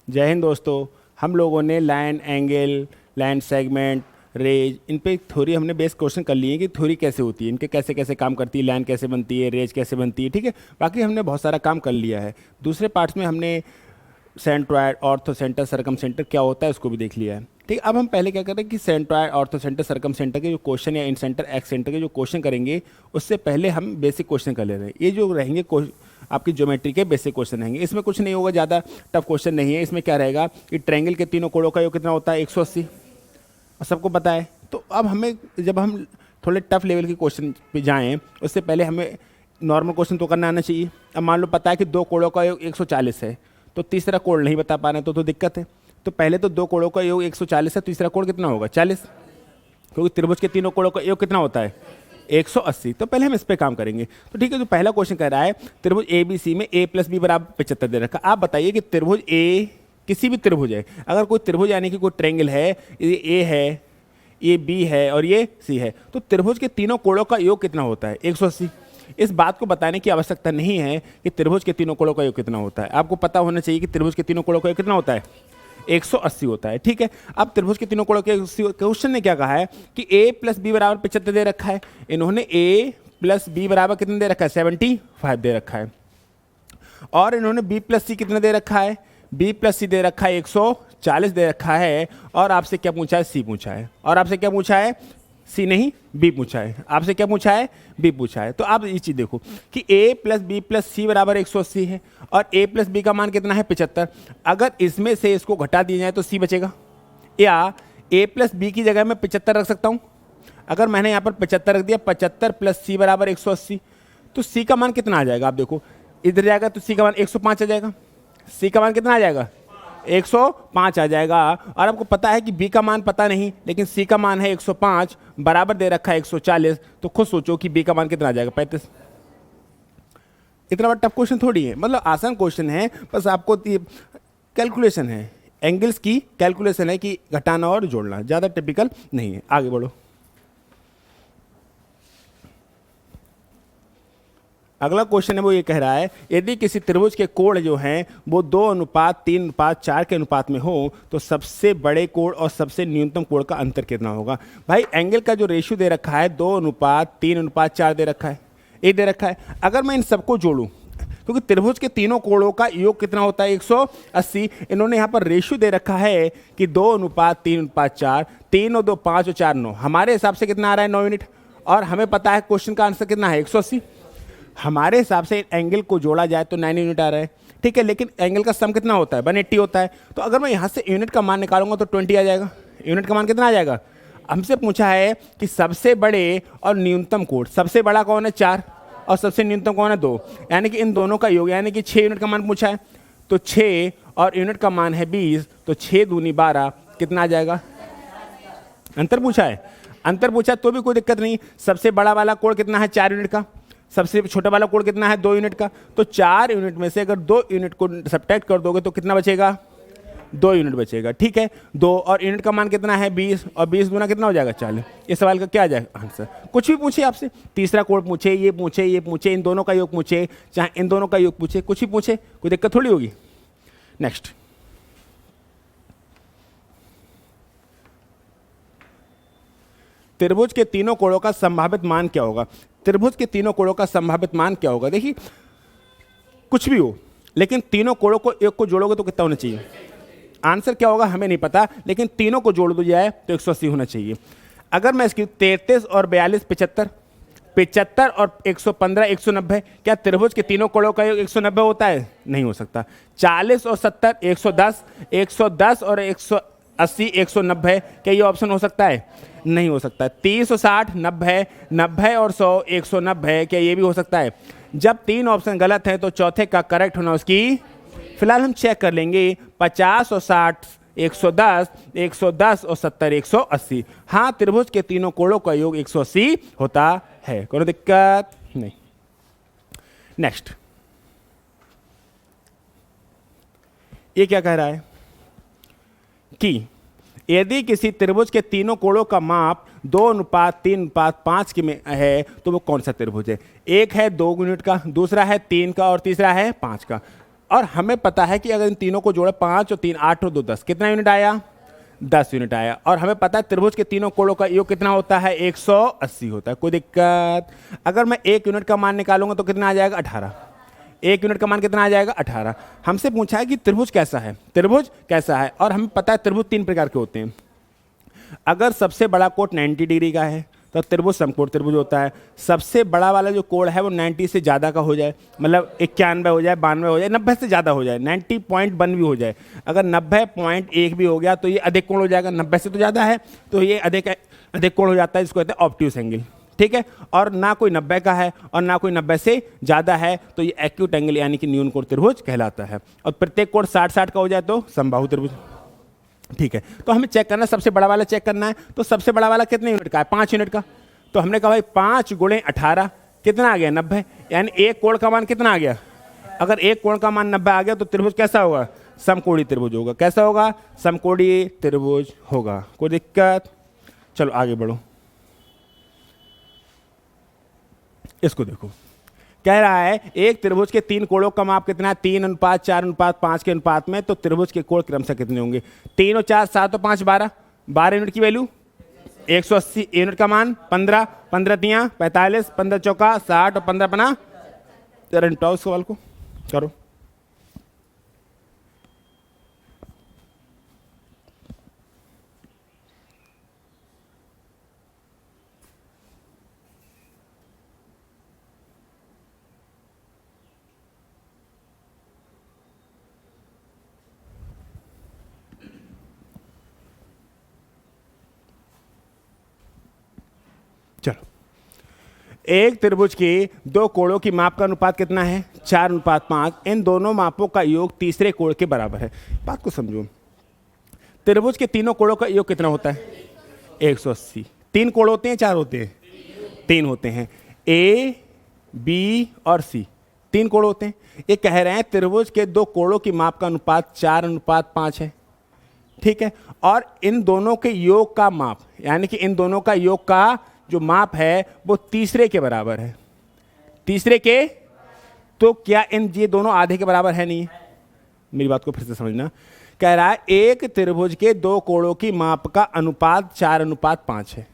जय हिंद दोस्तों। हम लोगों ने line angle, line segment, rays, इन पे थ्योरी हमने बेस क्वेश्चन कर लिए कि थ्योरी कैसे होती है, इनके कैसे कैसे काम करती है, लाइन कैसे बनती है, रेज कैसे बनती है। ठीक है, बाकी हमने बहुत सारा काम कर लिया है। दूसरे पार्ट्स में हमने सेंट्रॉयड, ऑर्थो सेंटर, सरकम सेंटर क्या होता है उसको भी देख लिया है। ठीक, अब हम पहले क्या करें कि सेंट्रॉयड, ऑर्थो सेंटर, सरकम सेंटर के जो क्वेश्चन या इन सेंटर, एक्स सेंटर के जो क्वेश्चन करेंगे उससे पहले हम बेसिक क्वेश्चन कर ले रहे हैं। ये जो रहेंगे आपकी ज्योमेट्री के बेसिक क्वेश्चन रहेंगे, इसमें कुछ नहीं होगा, ज़्यादा टफ क्वेश्चन नहीं है। इसमें क्या रहेगा कि ट्रायंगल के तीनों कोणों का योग कितना होता है, 180, और सबको पता है। तो अब हमें, जब हम थोड़े टफ लेवल के क्वेश्चन पे जाएं उससे पहले हमें नॉर्मल क्वेश्चन तो करना आना चाहिए। अब मान लो पता है कि दो कोणों का योग 140 है, तो तीसरा कोण नहीं बता पा रहे तो दिक्कत है। तो पहले तो दो कोणों का योग 140 है, तीसरा कोण कितना होगा 40, क्योंकि त्रिभुज के तीनों कोणों का योग कितना होता है 180। तो पहले हम इस पे काम करेंगे। तो ठीक है, जो पहला क्वेश्चन कह रहा है त्रिभुज ए बी सी में a + b = 75 दे रखा। आप बताइए कि त्रिभुज ए किसी भी त्रिभुज है, अगर कोई त्रिभुज यानी कि कोई ट्रायंगल है, ये a है, ये b है और ये c है, तो त्रिभुज के तीनों कोणों का योग कितना होता है 180। इस बात को बताने की आवश्यकता नहीं है कि त्रिभुज के तीनों कोणों का योग कितना होता है, आपको पता होना चाहिए कि त्रिभुज के तीनों कोणों का योग कितना होता है 180 होता है। ठीक है, अब त्रिभुज के तीनों कोणों के क्वेश्चन ने क्या कहा है कि a + b = 75 दे रखा है। इन्होंने a + b = कितना दे रखा है 75 दे रखा है, और इन्होंने b + c कितना दे रखा है, b + c दे रखा है 140 दे रखा है। और आपसे क्या पूछा है, c पूछा है। और आपसे क्या पूछा है, c नहीं b पूछा है। आपसे क्या पूछा है, b पूछा है। तो आप ये चीज देखो कि a + b + c = 180 है, और a + b का मान कितना है 75। अगर इसमें से इसको घटा दिया जाए तो c बचेगा, या a + b की जगह मैं 75 रख सकता हूं। अगर मैंने यहाँ पर 75 रख दिया, 75 + c = 180, तो c का मान कितना आ जाएगा, आप देखो इधर जाएगा तो c का मान 105 आ जाएगा। c का मान कितना आ जाएगा 105 आ जाएगा। और आपको पता है कि b का मान पता नहीं, लेकिन c का मान है 105, बराबर दे रखा है 140। तो खुद सोचो कि b का मान कितना आ जाएगा 35। इतना बड़ा टफ क्वेश्चन थोड़ी है, मतलब आसान क्वेश्चन है, बस आपको कैलकुलेशन है, एंगल्स की कैलकुलेशन है कि घटाना और जोड़ना, ज़्यादा टिपिकल नहीं है। आगे बढ़ो। अगला क्वेश्चन है वो ये कह रहा है यदि किसी त्रिभुज के कोण जो हैं वो 2:3:4 के अनुपात में हो तो सबसे बड़े कोण और सबसे न्यूनतम कोण का अंतर कितना होगा। भाई एंगल का जो रेशियो दे रखा है 2:3:4 दे रखा है, ये दे रखा है। अगर मैं इन सबको जोड़ूं, क्योंकि त्रिभुज के तीनों कोणों का योग कितना होता है 180, इन्होंने यहाँ पर रेशियो दे रखा है कि 2:3:4, 3 और 2 5 और 4 9, हमारे हिसाब से कितना आ रहा है 9 यूनिट। और हमें पता है क्वेश्चन का आंसर कितना है 180। हमारे हिसाब से एंगल को जोड़ा जाए तो 9 यूनिट आ रहा है। ठीक है, लेकिन एंगल का सम कितना होता है 180 होता है। तो अगर मैं यहाँ से यूनिट का मान निकालूंगा तो 20 आ जाएगा। यूनिट का मान कितना आ जाएगा। हमसे पूछा है कि सबसे बड़े और न्यूनतम कोण, सबसे बड़ा कौन है 4 और सबसे न्यूनतम कौन है 2, यानी कि इन दोनों का योग, यानी कि 6 यूनिट का मान पूछा है। तो 6 और यूनिट का मान है 20, तो 6 दूनी 12 कितना आ जाएगा। अंतर पूछा है, अंतर पूछा तो भी कोई दिक्कत नहीं। सबसे बड़ा वाला कोण कितना है 4 यूनिट का, सबसे छोटा वाला कोण कितना है 2 यूनिट का। तो 4 यूनिट में से अगर 2 यूनिट को सब्ट्रैक्ट कर दोगे तो कितना बचेगा 2 यूनिट बचेगा। ठीक है, 2 और यूनिट का मान कितना है 20, और 20 गुना कितना हो जाएगा 40। इस सवाल का क्या आ जाएगा आंसर। कुछ भी पूछे आपसे, तीसरा कोण पूछे, ये पूछे, ये पूछे, इन दोनों का योग पूछे, चाहे इन दोनों का योग पूछे, कुछ भी पूछे, कोई दिक्कत थोड़ी होगी। नेक्स्ट, त्रिभुज के तीनों कोणों का संभावित मान क्या होगा। त्रिभुज के तीनों कोणों का संभावित मान क्या होगा। देखिए कुछ भी हो, लेकिन तीनों कोणों को एक को जोड़ोगे तो कितना होना चाहिए। आंसर क्या होगा हमें नहीं पता, लेकिन तीनों को जोड़ दो जाए तो 180 होना चाहिए। अगर मैं इसकी 33 और 42 75, 75 और 115 190, क्या त्रिभुज के तीनों कोणों का योग 190 होता है, नहीं हो सकता। 40 और 70 110, 110 और 180 190, क्या ये ऑप्शन हो सकता है, नहीं हो सकता। 30 और 60 90, 90 और 100 190, क्या ये भी हो सकता है। जब 3 ऑप्शन गलत है तो चौथे का करेक्ट होना उसकी, फिलहाल हम चेक कर लेंगे। 50 और 60 110, 110 और 70 180। हाँ, त्रिभुज के तीनों कोणों का योग 180 होता है, कोई दिक्कत नहीं। नेक्स्ट, ये क्या कह रहा है कि यदि किसी त्रिभुज के तीनों कोणों का माप 2:3:5 के में है तो वो कौन सा त्रिभुज है। एक है 2 यूनिट का, दूसरा है 3 का और तीसरा है 5 का। और हमें पता है कि अगर इन तीनों को जोड़े 5 और 3 8 और 2 10, कितना यूनिट आया? 10 यूनिट आया। और हमें पता है त्रिभुज के तीनों कोणों का योग कितना होता है? 180 होता है। कोई दिक्कत? अगर मैं 1 यूनिट का मान निकालूंगा तो कितना आ जाएगा? 18। 1 यूनिट का मान कितना आ जाएगा? 18। हमसे पूछा है कि त्रिभुज कैसा है, त्रिभुज कैसा है, और हमें पता है त्रिभुज 3 प्रकार के होते हैं। अगर सबसे बड़ा कोण 90 डिग्री का है तो त्रिभुज समकोण त्रिभुज होता है। सबसे बड़ा वाला जो कोण है वो 90 से ज़्यादा का हो जाए, मतलब 91 हो जाए, 92 हो जाए, 90 से ज़्यादा हो जाए, 90.1 भी हो जाए। अगर 90.1 भी हो गया तो ये अधिक कोण हो जाएगा। 90 से तो ज़्यादा है तो ये अधिक कोण हो जाता है, जिसको कहते हैं ऑब्ट्यूस एंगल। ठीक है, और ना कोई 90 का है और ना कोई 90 से ज़्यादा है तो ये एक्यूट एंगल यानी कि न्यून कोण त्रिभुज कहलाता है। और प्रत्येक कोण 60-60 का हो जाए तो समबाहु त्रिभुज। ठीक है, तो हमें चेक करना है, सबसे बड़ा वाला चेक करना है। तो सबसे बड़ा वाला कितने यूनिट का है? 5 यूनिट का। तो हमने कहा भाई 5 × 18 कितना आ गया? 90। यानी एक कोण का मान कितना आ गया? अगर एक कोण का मान 90 आ गया तो त्रिभुज कैसा होगा? समकोणीय त्रिभुज होगा। कैसा होगा? समकोणीय त्रिभुज होगा। कोई दिक्कत? चलो आगे बढ़ो। इसको देखो, कह रहा है एक त्रिभुज के 3 कोणों का माप कितना है? 3:4:5 के अनुपात में। तो त्रिभुज के कोण क्रमशः कितने होंगे? 3 और 4 7 और 5 12। 12 यूनिट की वैल्यू 180। यूनिट का मान 15। 15 तियां 45, 15 चौका 60 और 15 पना। जरा निपटाओ इस सवाल को, करो। चलो, एक त्रिभुज के 2 कोणों की माप का अनुपात कितना है? 4:5। इन दोनों मापों का योग तीसरे कोण के बराबर है। बात को समझो, त्रिभुज के तीनों कोणों का योग कितना होता है? 180। 3 कोण होते हैं, 4 होते हैं? 3 होते हैं। ए, बी और सी 3 कोण होते हैं। ये कह रहे हैं त्रिभुज के 2 कोणों की माप का अनुपात 4:5 है। ठीक है, और इन दोनों के योग का माप, यानी कि इन दोनों का योग का जो माप है वो तीसरे के बराबर है। तीसरे के, तो क्या ये दोनों आधे के बराबर है? नहीं। मेरी बात को फिर से समझना। कह रहा है एक त्रिभुज के 2 कोणों की माप का अनुपात 4:5 है।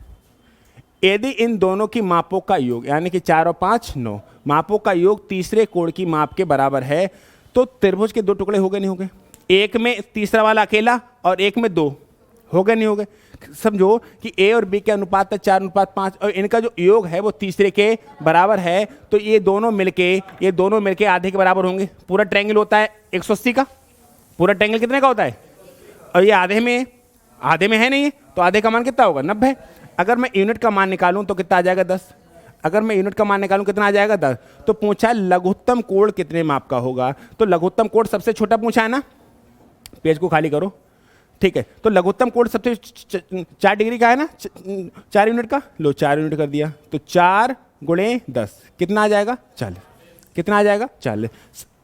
यदि इन दोनों की मापों का योग, यानी कि 4 और 5 9 मापों का योग तीसरे कोण की माप के बराबर है, तो त्रिभुज के 2 टुकड़े हो गए नहीं हो गए? एक में तीसरा वाला अकेला और एक में 2 हो गए नहीं हो गए? समझो कि ए और बी के अनुपात है 4:5 और इनका जो योग है वो तीसरे के बराबर है। तो ये दोनों मिलके आधे के बराबर होंगे। पूरा ट्रायंगल होता है 180 का। पूरा ट्रायंगल कितने का होता है? और ये आधे में है नहीं है, तो आधे का मान कितना होगा? 90। अगर मैं यूनिट का मान निकालूं तो कितना आ जाएगा? 10। अगर मैं यूनिट का मान निकालूं कितना आ जाएगा? 10। तो पूछा है लघुत्तम कोण कितने माप का होगा? तो लघुत्तम कोण सबसे छोटा पूछा है ना, पेज को खाली करो। ठीक है, तो लघुत्तम कोण सबसे 4 डिग्री का है ना, 4 यूनिट का। लो 4 यूनिट कर दिया, तो 4 × 10 कितना आ जाएगा? 40। कितना आ जाएगा? 40।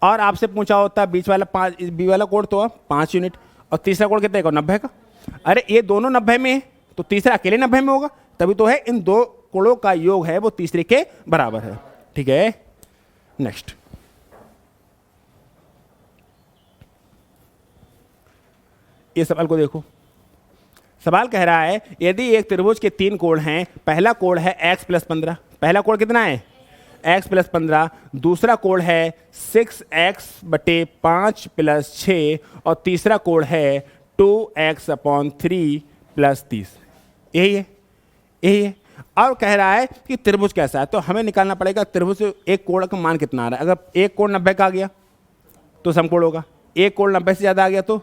और आपसे पूछा होता बीच वाला 5, बी वाला कोण तो 5 यूनिट, और तीसरा कोण कितने का? 90 का। अरे ये दोनों 90 में है तो तीसरा अकेले 90 में होगा, तभी तो है इन 2 कोणों का योग है वो तीसरे के बराबर है। ठीक है, नेक्स्ट। ये सवाल को देखो। सवाल कह रहा है यदि एक त्रिभुज के 3 कोण हैं, पहला कोण है x + 15। पहला कोण कितना है? x + 15। दूसरा कोण है 6x/5 + 6 और तीसरा कोण है 2x/3 + 30। यही है। और कह रहा है कि त्रिभुज कैसा है, तो हमें निकालना पड़ेगा त्रिभुज से एक कोण का मान कितना आ रहा है। अगर एक कोण 90 का आ गया तो समकोण होगा, एक कोण 90 से ज़्यादा आ गया तो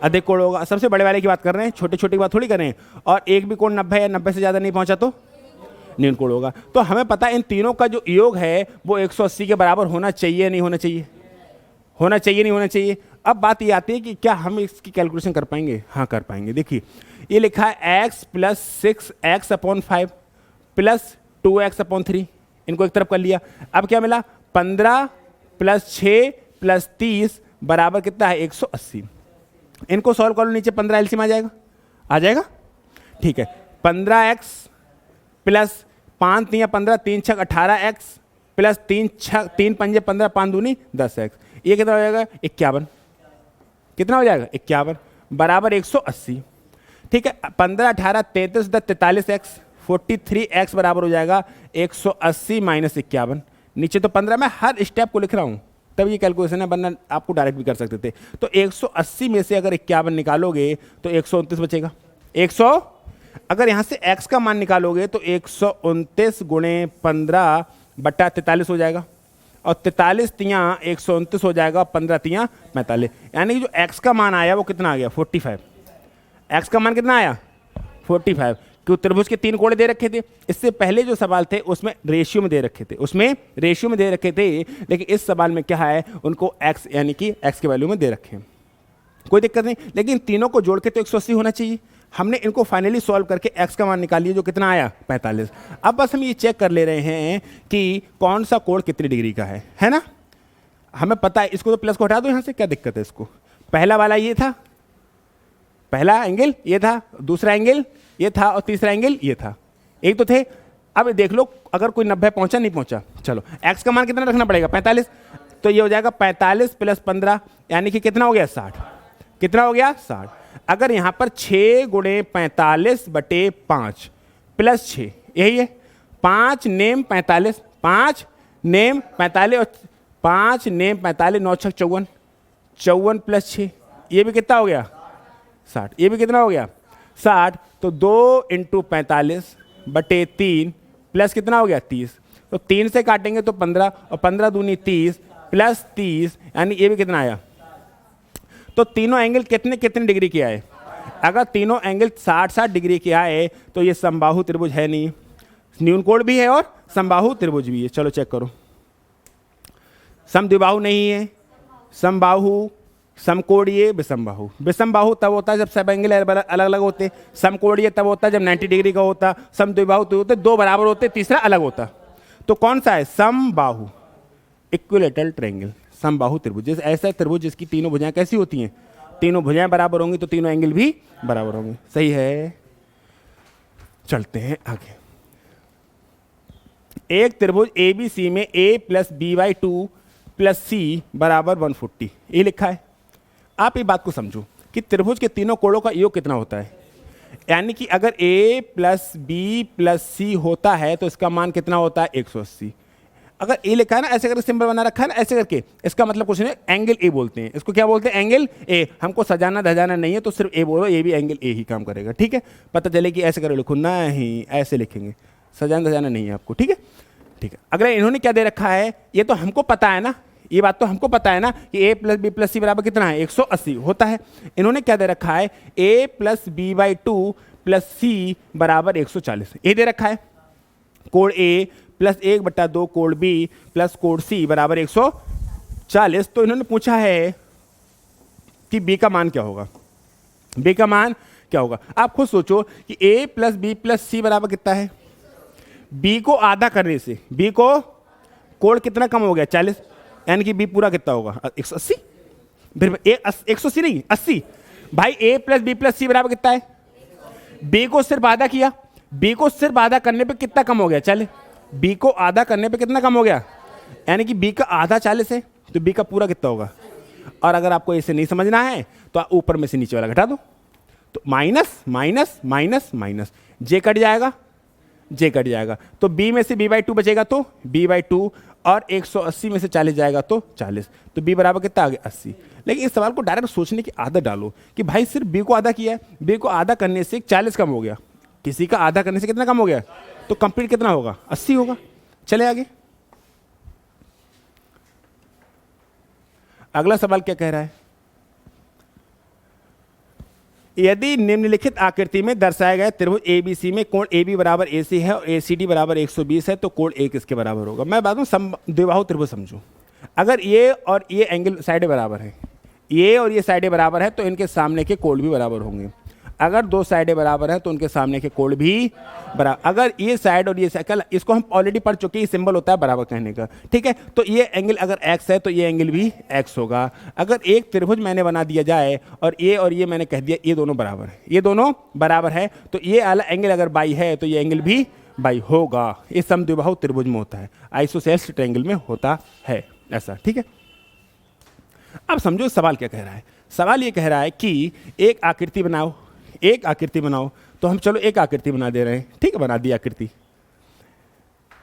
अधिक कोण होगा। सबसे बड़े वाले की बात कर रहे हैं, छोटे छोटे की बात थोड़ी कर रहे हैं। और एक भी कोण 90 या 90 से ज़्यादा नहीं पहुंचा तो न्यून कोण होगा। तो हमें पता है इन तीनों का जो योग है वो 180 के बराबर होना चाहिए, नहीं होना चाहिए? होना चाहिए, नहीं होना चाहिए? अब बात ये आती है कि क्या हम इसकी कैलकुलेशन कर पाएंगे? हाँ, कर पाएंगे। देखिए ये लिखा है x + 6x/5 + 2x/3। इनको एक तरफ कर लिया। अब क्या मिला? 15 + 6 + 30 बराबर कितना है? 180। इनको सॉल्व कर लो, नीचे 15 एलसीएम आ जाएगा। ठीक है, 15x + 5 × 3 = 15, 3 × 6 = 18x + 3 × 5 = 15, 5 दूनी 10x। ये कितना हो जाएगा 51, कितना हो जाएगा 51 बराबर 180। ठीक है, 15 18 33 10 43x 43x बराबर हो जाएगा 180 माइनस 51। नीचे तो 15, मैं हर स्टेप को लिख रहा हूँ तब ये कैलकुलेशन है, वरना आपको डायरेक्ट भी कर सकते थे। तो 180 में से अगर 51 निकालोगे तो 129 बचेगा। 100 अगर यहाँ से x का मान निकालोगे तो 129 गुणे 15 बट्टा 43 हो जाएगा, और 43 तियाँ 129 हो जाएगा, 15 तियाँ 45। यानी कि जो x का मान आया वो कितना आ गया 45। x का मान कितना आया 45, क्यों त्रिभुज के 3 कोण दे रखे थे। इससे पहले जो सवाल थे उसमें रेशियो में दे रखे थे, उसमें रेशियो में दे रखे थे, लेकिन इस सवाल में क्या है उनको x यानी कि x के वैल्यू में दे रखे हैं। कोई दिक्कत नहीं, लेकिन तीनों को जोड़ के तो 180 होना चाहिए। हमने इनको फाइनली सॉल्व करके x का मान निकाल लिया जो कितना आया 45। अब बस हम ये चेक कर ले रहे हैं कि कौन सा कोण कितनी डिग्री का है ना। हमें पता है, इसको तो प्लस को हटा दो यहाँ से, क्या दिक्कत है इसको। पहला वाला ये था, पहला एंगल ये था, दूसरा एंगल ये था, और तीसरा एंगल ये था, एक तो थे। अब देख लो अगर कोई 90 पहुंचा नहीं पहुंचा, चलो x का मान कितना रखना पड़ेगा 45, तो ये हो जाएगा 45 प्लस 15 यानी कि कितना हो गया 60। कितना हो गया 60। अगर यहाँ पर 6 गुणे 45 बटे 5 प्लस 6 यही है, 5 नेम 45, 5 नेम 45 और 5 नेम 45, 9 6 54, 54 प्लस 6 ये भी कितना हो गया 60, ये भी कितना हो गया 60। तो 2 इंटू 45 बटे 3 प्लस कितना हो गया 30, तो 3 से काटेंगे तो 15, और 15 दूनी 30 प्लस 30 यानी ये भी कितना आया। तो तीनों एंगल कितने कितने डिग्री के आए। अगर तीनों एंगल 60-60 डिग्री के आए तो ये समबाहु त्रिभुज है नहीं, न्यूनकोण भी है और समबाहु त्रिभुज भी है। चलो चेक करो, समद्विबाहु नहीं है, समबाहु, समकोणीय, विषमबाहु। विषमबाहु तब होता है जब सब एंगल अलग अलग होते, समकोणीय तब होता है जब 90 डिग्री का होता, समद्विबाहु तो होते दो बराबर होते, तीसरा अलग होता। तो कौन सा है समबाहु, इक्विलेटरल ट्रायंगल, समबाहु त्रिभुज। जैसे ऐसा त्रिभुज जिसकी तीनों भुजाएं कैसी होती हैं, तीनों भुजाएं बराबर होंगी तो तीनों एंगल भी बराबर होंगे। सही है, चलते हैं आगे। एक त्रिभुज ABC में A plus BY2 plus C बराबर 140, ये लिखा है। आप ये बात को समझो कि त्रिभुज के तीनों कोणों का योग कितना होता है, यानी कि अगर A plus B plus C होता है तो इसका मान कितना होता है 180। अगर ए लिखा है ना, ऐसे करके सिंबल बना रखा है ना, ऐसे करके, इसका मतलब कुछ नहीं, एंगल ए बोलते हैं इसको। क्या बोलते हैं, एंगल ए। हमको सजाना धजाना नहीं है तो सिर्फ ए बोलो, ये भी एंगल ए ही काम करेगा। ठीक है, पता चले कि ऐसे करो लिखो, नहीं ऐसे लिखेंगे, सजाना धजाना नहीं है आपको। ठीक है, ठीक है। अगर इन्होंने क्या दे रखा है, ये तो हमको पता है ना, ये बात तो हमको पता है ना कि ए प्लस बी प्लस सी बराबर कितना है 180 होता है। इन्होंने क्या दे रखा है, ए प्लस बी बाई 2 प्लस सी बराबर 140, ये दे रखा है। कोण ए प्लस 1/2 कोण बी प्लस कोण सी बराबर 140। तो इन्होंने पूछा है कि बी का मान क्या होगा, बी का मान क्या होगा। आप खुद सोचो कि ए प्लस बी प्लस सी बराबर कितना है। बी को आधा करने से बी को कोण कितना कम हो गया 40, यानी कि बी पूरा कितना होगा 180। फिर 180 नहीं 80। भाई ए प्लस बी प्लस सी बराबर कितना है, बी को सिर्फ आधा किया, बी को सिर्फ आधा करने पे कितना कम हो गया 40, बी को आधा करने पे कितना कम हो गया, यानी कि बी का आधा 40 है, तो बी का पूरा कितना होगा। और अगर आपको इसे नहीं समझना है तो आप ऊपर में से नीचे वाला घटा दो, तो माइनस माइनस माइनस माइनस, जे कट जाएगा, जे कट जाएगा, तो b में से b/2 बचेगा तो b/2, और 180 में से 40 जाएगा तो 40, तो b बराबर कितना आ गया 80। लेकिन इस सवाल को डायरेक्ट सोचने की आदत डालो कि भाई सिर्फ b को आधा किया है, b को आधा करने से 40 कम हो गया, किसी का आधा करने से कितना कम हो गया, तो कंप्लीट कितना होगा 80 होगा। चले आगे, अगला सवाल क्या कह रहा है, यदि निम्नलिखित आकृति में दर्शाए गए त्रिभुज ABC में कोण AB बराबर AC है और ACD बराबर 120 है तो कोण A किसके बराबर होगा। मैं बात समद्विबाहु त्रिभुज समझो, अगर ये और ये एंगल साइडें बराबर है, ये और ये साइडें बराबर है तो इनके सामने के कोण भी बराबर होंगे। अगर दो साइडें बराबर हैं तो उनके सामने के कोण भी बराबर। अगर ये साइड और ये साइड, इसको हम ऑलरेडी पढ़ चुके हैं, सिंबल होता है बराबर कहने का। ठीक है, तो ये एंगल अगर x है तो ये एंगल भी x होगा। अगर एक त्रिभुज मैंने बना दिया जाए और ये मैंने कह दिया ये दोनों बराबर है, ये दोनों बराबर है, तो ये वाला एंगल अगर बाई है तो ये एंगल भी बाई होगा। ये समद्विबाहु त्रिभुज में होता है, आइसोसेलेस ट्रायंगल में होता है ऐसा। ठीक है, अब समझो सवाल क्या कह रहा है। सवाल ये कह रहा है कि एक आकृति बनाओ, एक आकृति बनाओ। तो हम चलो एक आकृति बना दे रहे हैं, ठीक है, बना दी आकृति।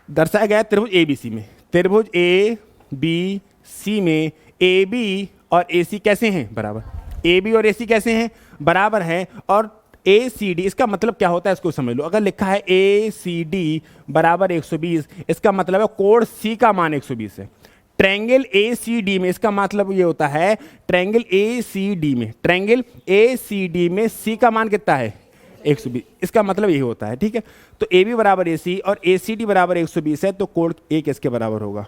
दर्शाया गया त्रिभुज ए बी सी में, त्रिभुज ए बी सी में ए बी और ए सी कैसे हैं? बराबर। ए बी और ए सी कैसे हैं? बराबर हैं। और ए सी डी, इसका मतलब क्या होता है इसको समझ लो। अगर लिखा है ए सी डी बराबर 120, इसका मतलब है कोण सी का मान 120 है। ट्रायंगल ए सी डी में, इसका मतलब ये होता है ट्रायंगल ए सी डी में, ट्रायंगल ए सी डी में सी का मान कितना है? 120। इसका मतलब यही होता है, ठीक है। तो ए बी बराबर ए सी और ए सी डी बराबर 120 है, तो कोण ए किसके बराबर होगा?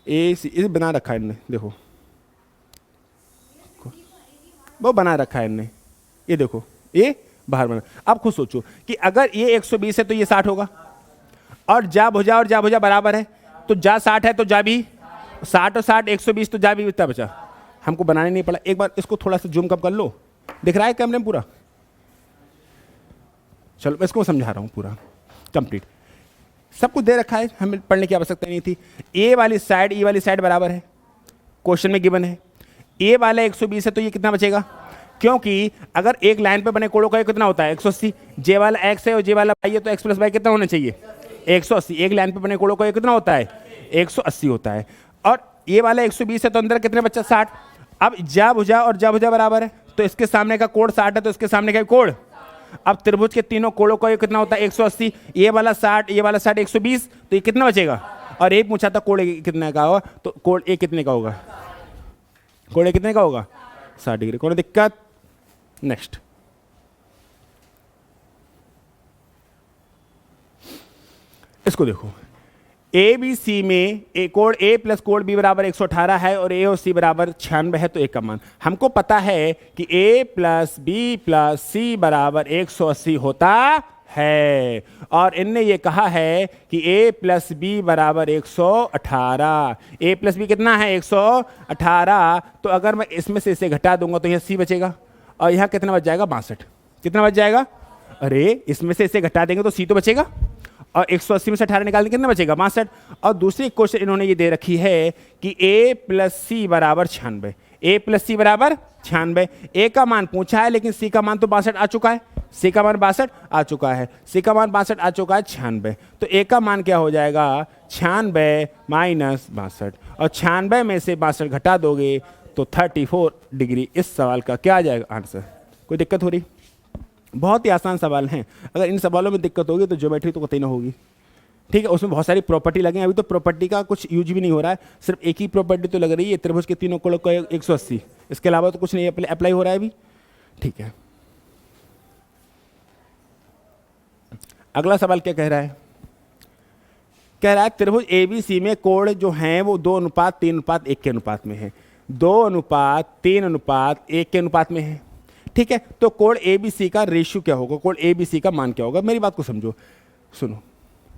ए सी, इसे बना रखा है इनने, देखो वो बना रखा है इनने, ये देखो ये बाहर बना। अब खुद सोचो कि अगर ये 120 है तो ये 60 होगा, और जा भुजा और जा भुजा बराबर है, तो जा 60 है तो जा भी 60 और 60 120, तो जा भी इतना बचा। हमको बनाने नहीं पड़ा। एक बार इसको थोड़ा सा जूम कम कर लो, दिख रहा है कैमरे में पूरा? चलो मैं इसको समझा रहा हूँ पूरा कंप्लीट। सब कुछ दे रखा है, हमें पढ़ने की आवश्यकता नहीं थी। ए वाली साइड बराबर है, क्वेश्चन में गिवन है। ए वाला 120 है तो ये कितना बचेगा? क्योंकि अगर एक लाइन पे बने कोणों का कितना होता है? 180। जे वाला एक्स है और जे वाला वाई है, तो एक्स प्लस वाई कितना होना चाहिए? 180। एक लाइन पे बने कोणों का कितना होता है? 180 होता है। और ये वाला 120 है तो अंदर कितने बच्चा? 60। अब जा भुजा और जा भुजा बराबर है, तो इसके सामने का कोण 60 है, तो इसके सामने का कोण। अब त्रिभुज के तीनों कोणों का कितना होता है? 180। ये वाला 60, ये वाला 60, 120, तो ये कितना बचेगा? और एक पूछा था कोण कितने का होगा, तो कोण ए कितने का होगा? कोण ए कितने का होगा? 60 डिग्री। कोई दिक्कत? नेक्स्ट, इसको देखो। ए बी सी में कोण ए प्लस कोण बी बराबर 118 है और ए और सी बराबर 96 है, तो ए का मान हमको पता है कि ए प्लस बी प्लस सी बराबर 180 होता है। और इनने ये कहा है कि ए प्लस बी बराबर 118। ए प्लस बी कितना है? 118। तो अगर मैं इसमें से इसे घटा दूंगा तो यह सी बचेगा, और यहाँ कितना बच जाएगा? 62। कितना बच जाएगा? अरे इसमें से इसे घटा देंगे तो सी तो बचेगा, और 180 में से 18 निकालने कितना बचेगा? 62। और दूसरी क्वेश्चन इन्होंने ये दे रखी है कि a प्लस सी बराबर 96। a प्लस सी बराबर 96। a का मान पूछा है, लेकिन c का मान तो 62 आ चुका है। c का मान 62 आ चुका है, c का मान 62 आ चुका है, 96। तो a का मान क्या हो जाएगा? 96 माइनस 62, और 96 में से 62 घटा दोगे तो 34 डिग्री। इस सवाल का क्या आ जाएगा आंसर? कोई दिक्कत हो रही? बहुत ही आसान सवाल हैं। अगर इन सवालों में दिक्कत होगी तो ज्योमेट्री तो कतई ना होगी, ठीक है। उसमें बहुत सारी प्रॉपर्टी लगे हैं, अभी तो प्रॉपर्टी का कुछ यूज भी नहीं हो रहा है, सिर्फ एक ही प्रॉपर्टी तो लग रही है, त्रिभुज के तीनों कोणों का 180। इसके अलावा तो कुछ नहीं अप्लाई हो रहा है अभी, ठीक है। अगला सवाल क्या कह रहा है? कह रहा है त्रिभुज ए बी सी में कोण जो हैं वो 2:3:1 के अनुपात में है। 2:3:1 के अनुपात में है, ठीक है। तो कोण ए बी सी का रेशियो क्या होगा? कोण ए बी सी का मान क्या होगा? मेरी बात को समझो, सुनो।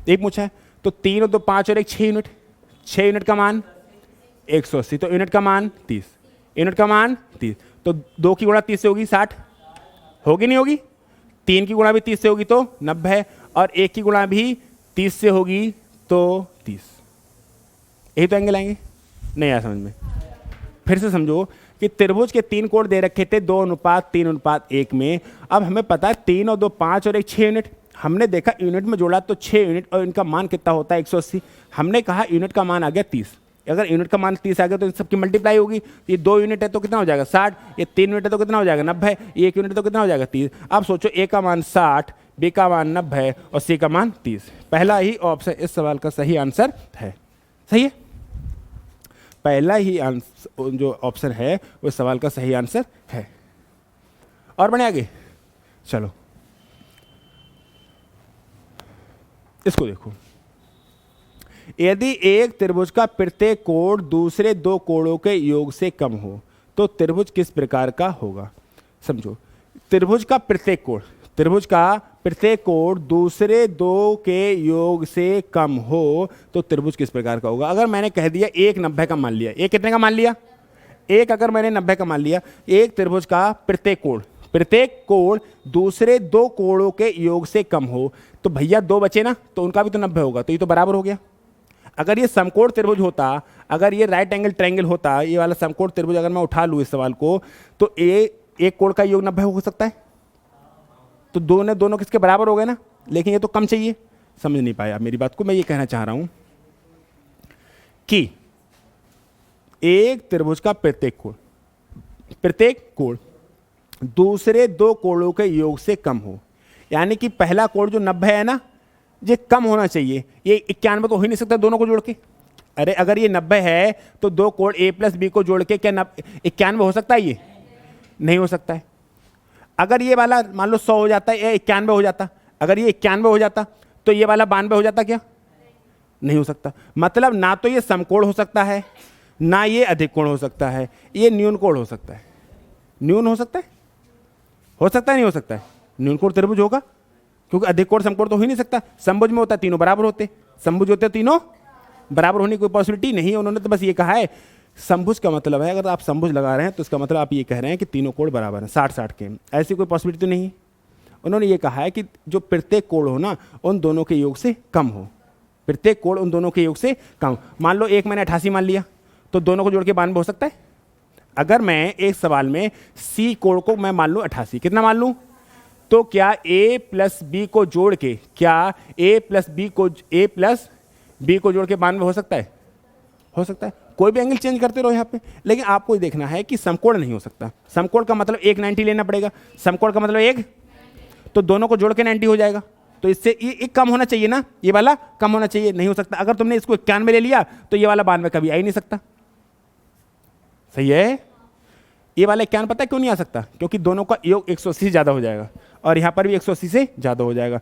एक पूछा है तो 3 और 2 5 और 1 6 यूनिट, 6 यूनिट का मान 180, तो यूनिट का मान 30, यूनिट का मान 30। तो 2 की गुणा 30 से होगी 60, होगी नहीं होगी? 3 की गुणा भी 30 से होगी तो 90, और 1 की गुणा भी 30 से होगी तो 30। यही तो एंगल आएंगे। नहीं आया समझ में? फिर से समझो कि त्रिभुज के 3 कोण दे रखे थे 2:3:1 में। अब हमें पता है 3 और 2 5 और 1 6 यूनिट। हमने देखा यूनिट में जोड़ा तो 6 यूनिट, और इनका मान कितना होता है? 180। हमने कहा यूनिट का मान आ गया 30। अगर यूनिट का मान 30 आ गया तो इन सबकी मल्टीप्लाई होगी। ये 2 यूनिट है तो कितना हो जाएगा? 60। ये 3 यूनिट है तो कितना हो जाएगा? 90। ये 1 यूनिट है तो कितना हो जाएगा? 30। अब सोचो ए का मान 60, बी का मान 90 और सी का मान 30। पहला ही ऑप्शन इस सवाल का सही आंसर है। सही है? पहला ही आंसर जो ऑप्शन है वो सवाल का सही आंसर है। और बढ़े आगे, चलो इसको देखो। यदि एक त्रिभुज का प्रत्येक कोण दूसरे 2 कोणों के योग से कम हो तो त्रिभुज किस प्रकार का होगा? समझो, त्रिभुज का प्रत्येक कोण, त्रिभुज का प्रत्येक कोण दूसरे 2 के योग से कम हो तो त्रिभुज किस प्रकार का होगा? अगर मैंने कह दिया 1 90 का मान लिया, 1 कितने का मान लिया? 1 अगर मैंने 90 का मान लिया, एक त्रिभुज का प्रत्येक कोण दूसरे 2 कोणों के योग से कम हो, तो भैया 2 बचे ना, तो उनका भी तो 90 होगा, तो ये तो बराबर हो गया। अगर ये समकोण त्रिभुज होता, अगर ये राइट एंगल ट्रायंगल होता, ये वाला समकोण त्रिभुज अगर मैं उठा लूँ इस सवाल को, तो एक कोण का योग 90 हो सकता है, तो दोनों किसके बराबर हो गए ना, लेकिन ये तो कम चाहिए। समझ नहीं पाया मेरी बात को। मैं ये कहना चाह रहा हूं कि एक त्रिभुज का प्रत्येक कोण दूसरे दो कोणों के योग से कम हो, यानी कि पहला कोण जो 90 है ना, ये कम होना चाहिए। ये 91 तो हो ही नहीं सकता दोनों को जोड़ के। अरे अगर ये 90 है तो दो कोण ए प्लस बी को जोड़ के क्या 91 हो सकता है? ये नहीं हो सकता है। अगर ये वाला मान लो 100 हो जाता है, या 91 हो जाता, अगर ये 91 हो जाता तो ये वाला 92 हो जाता क्या? नहीं हो सकता। मतलब ना तो ये समकोण हो सकता है, ना ये अधिक कोण हो सकता है, ये न्यून कोण हो सकता है। न्यून हो सकता है? हो सकता है नहीं हो सकता है? न्यून कोण त्रिभुज होगा, क्योंकि अधिक कोण समकोण तो हो ही नहीं सकता। समभुज में होता है तीनों बराबर होते, समभुज होते तीनों बराबर होने की कोई पॉसिबिलिटी नहीं है। उन्होंने तो बस ये कहा है समभुज का मतलब है, अगर आप समभुज लगा रहे हैं तो इसका मतलब आप ये कह रहे हैं कि तीनों कोण बराबर हैं 60-60 के। ऐसी कोई पॉसिबिलिटी तो नहीं। उन्होंने ये कहा है कि जो प्रत्येक कोण हो ना उन दोनों के योग से कम हो, प्रत्येक कोण उन दोनों के योग से कम। मान लो एक मैंने 88 मान लिया, तो दोनों को जोड़ के 92 हो सकता है। अगर मैं एक सवाल में सी कोण को मैं मान लूँ 88, कितना मान लूँ, तो क्या ए प्लस बी को जोड़ के, क्या ए प्लस बी को जोड़ के 92 हो सकता है? हो सकता है। कोई भी एंगल चेंज करते रहो यहाँ पे, लेकिन आपको देखना है कि समकोण नहीं हो सकता। समकोण का मतलब एक 90 लेना पड़ेगा, समकोण का मतलब एक, तो दोनों को जोड़ के 90 हो जाएगा। तो इससे ये कम होना चाहिए ना, ये वाला कम होना चाहिए, नहीं हो सकता। अगर तुमने इसको 91 ले लिया तो ये वाला 92 कभी आ ही नहीं सकता। सही है? ये वाला 91 पता है क्यों नहीं आ सकता? क्योंकि दोनों का योग 180 से ज्यादा हो जाएगा, और यहाँ पर भी 180 से ज्यादा हो जाएगा।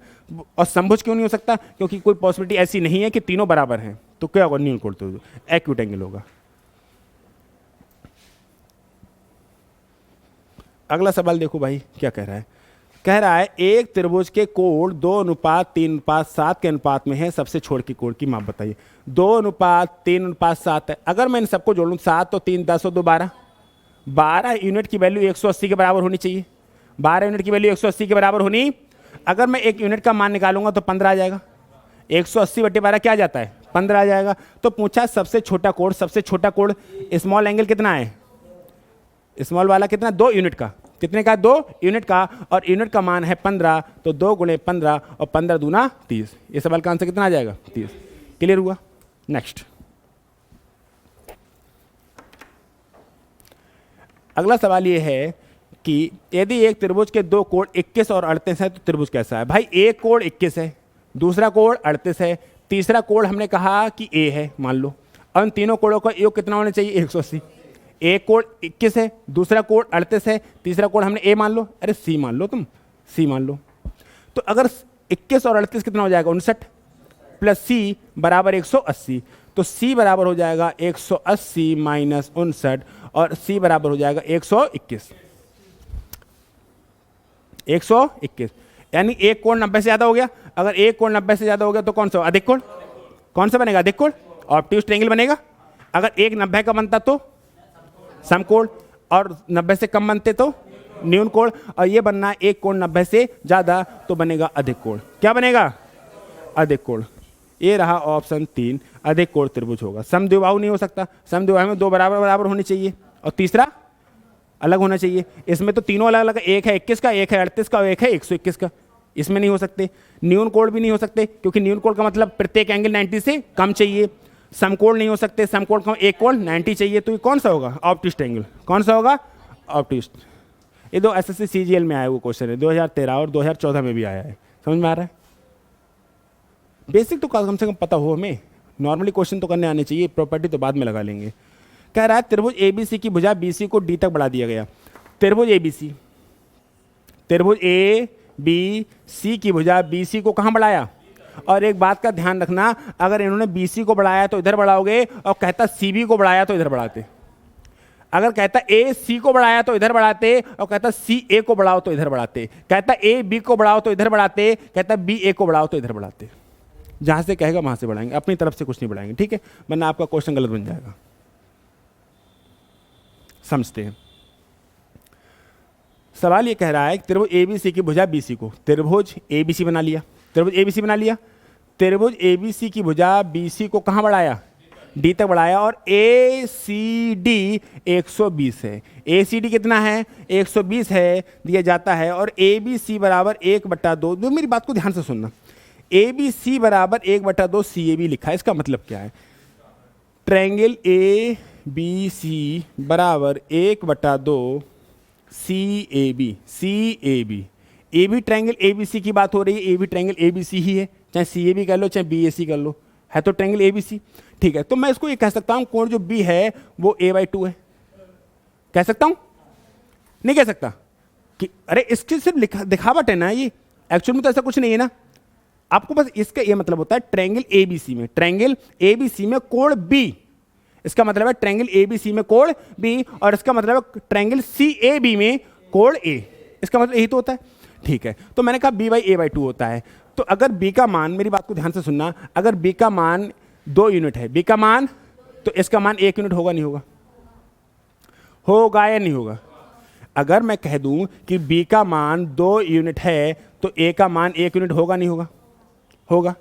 और समभुज क्यों नहीं हो सकता? क्योंकि कोई पॉसिबिलिटी ऐसी नहीं है कि तीनों बराबर हैं। तो क्या होगा? न्यून कोण त्रिभुज, एक्यूट एंगल होगा। अगला सवाल देखो भाई क्या कह रहा है। कह रहा है एक त्रिभुज के कोण 2:3:7 के अनुपात में है, सबसे छोटे के कोण की माप बताइए। 2:3:7 है। अगर मैं इन सबको जोड़ लूँ, 7 तो 3 10 और 2 12, 12 यूनिट की वैल्यू 180 के बराबर होनी चाहिए। 12 यूनिट की वैल्यू 180 के बराबर होनी। अगर मैं एक यूनिट का मान निकालूंगा तो 15 आ जाएगा। 180/12 क्या आ जाता है? 15 आ जाएगा। तो पूछा सबसे छोटा कोण स्मॉल एंगल कितना है? स्मॉल वाला कितना? 2 यूनिट का। कितने का? 2 यूनिट का, और यूनिट का मान है 15, तो 2 × 15 और 15 दूना 30। ये सवाल का आंसर कितना आ जाएगा? 30। क्लियर हुआ? नेक्स्ट अगला सवाल ये है कि यदि एक त्रिभुज के दो कोण 21 और 38 है तो त्रिभुज कैसा है? भाई एक कोण 21 है, दूसरा कोण 38 है, तीसरा कोण हमने कहा कि ए है मान लो, और इन तीनों कोणों का योग कितना होना चाहिए? 180। एक कोण 21 है, दूसरा कोण 38 है, तीसरा कोण हमने ए मान लो, अरे सी मान लो, तुम सी मान लो। तो अगर 21 और 38 कितना हो जाएगा? 59 प्लस सी बराबर 180। तो सी बराबर हो जाएगा 180 माइनस 59, और सी बराबर हो जाएगा 121। 121 यानी एक कोण 90 से ज्यादा हो गया। अगर एक कोण 90 से ज्यादा हो गया तो कौन सा अधिक कोण? कौन सा बनेगा? अधिक कोण, ऑब्ट्यूज ट्रायंगल बनेगा। अगर एक 90 का बनता तो समकोण, और 90 से कम बनते तो न्यून कोण, और ये बनना एक कोण 90 से ज्यादा तो बनेगा अधिक कोण। क्या बनेगा? अधिक कोण। ये रहा ऑप्शन 3, अधिक कोण त्रिभुज होगा। समद्विबाहु नहीं हो सकता, समद्विबाहु में 2 बराबर बराबर होनी चाहिए, और तीसरा अलग होना चाहिए। इसमें तो तीनों अलग अलग, एक है 21 का, एक है 38 का, और एक है 121 का। इसमें नहीं हो सकते। न्यून कोण भी नहीं हो सकते, क्योंकि न्यून कोण का मतलब प्रत्येक एंगल 90 से कम चाहिए। समकोण नहीं हो सकते, समकोण का एक कोण 90 चाहिए। तो ये कौन सा होगा? Obtuse triangle. कौन सा होगा? ऑब्ट्यूज। ये 2 SSC CGL में आया वो क्वेश्चन है, 2013 और 2014 में भी आया है। समझ में आ रहा है? बेसिक तो कम से कम पता हो हमें, नॉर्मली क्वेश्चन तो करने आने चाहिए, प्रॉपर्टी तो बाद में लगा लेंगे। कह रहा है त्रिभुज ABC की भुजा BC को D तक बढ़ा दिया गया। त्रिभुज ABC की भुजा BC को कहाँ बढ़ाया? और एक बात का ध्यान रखना, अगर इन्होंने BC को बढ़ाया तो इधर बढ़ाओगे, और कहता CB को बढ़ाया तो इधर बढ़ाते। अगर कहता AC को बढ़ाया तो इधर बढ़ाते, और कहता CA को बढ़ाओ तो इधर बढ़ाते। कहता AB को बढ़ाओ तो इधर बढ़ाते, कहता BA को बढ़ाओ तो इधर बढ़ाते। जहां से कहेगा वहां से बढ़ाएंगे, अपनी तरफ से कुछ नहीं बढ़ाएंगे, ठीक है? वरना आपका क्वेश्चन गलत बन जाएगा। समझते हैं। सवाल ये कह रहा है त्रिभुज ABC की भुजा BC को, त्रिभुज ABC बना लिया, त्रिभुज ABC की भुजा BC को कहां बढ़ाया? डी तक बढ़ाया और ए सी डी 120 है। ए सी डी कितना है? 120 है दिया जाता है और ए बी सी बराबर 1/2। जो मेरी बात को ध्यान से सुनना, ए बी सी बराबर 1/2 सी ए बी लिखा है। इसका मतलब क्या है? ट्रायंगल ए बी सी बराबर 1/2 C A B. C A B, A B triangle A B C की बात हो रही है, A B triangle A B C ही है, चाहे सी ए बी कर लो चाहे बी ए सी कर लो, है तो ट्रायंगल ए बी सी। ठीक है, तो मैं इसको ये कह सकता हूं कोण जो बी है वो a/2 है। कह सकता हूं? नहीं कह सकता कि अरे इसकी सिर्फ दिखावट है ना, ये एक्चुअल में तो ऐसा कुछ नहीं है ना। आपको बस इसका ये मतलब होता है ट्रायंगल एबीसी में, ट्रायंगल एबीसी में कोण बी, इसका मतलब है ट्रायंगल एबीसी में कोण बी, और इसका मतलब है ट्रायंगल सी ए बी में कोण ए। इसका मतलब यही तो होता है। ठीक है, तो मैंने कहा b/a/2 होता है। तो अगर b का मान, मेरी बात को ध्यान से सुनना, अगर b का मान 2 यूनिट है, b का मान, तो इसका मान 1 यूनिट होगा नहीं होगा? होगा या नहीं होगा? अगर मैं कह दूं कि b का मान 2 यूनिट है तो a का मान 1 यूनिट होगा नहीं होगा? होगा।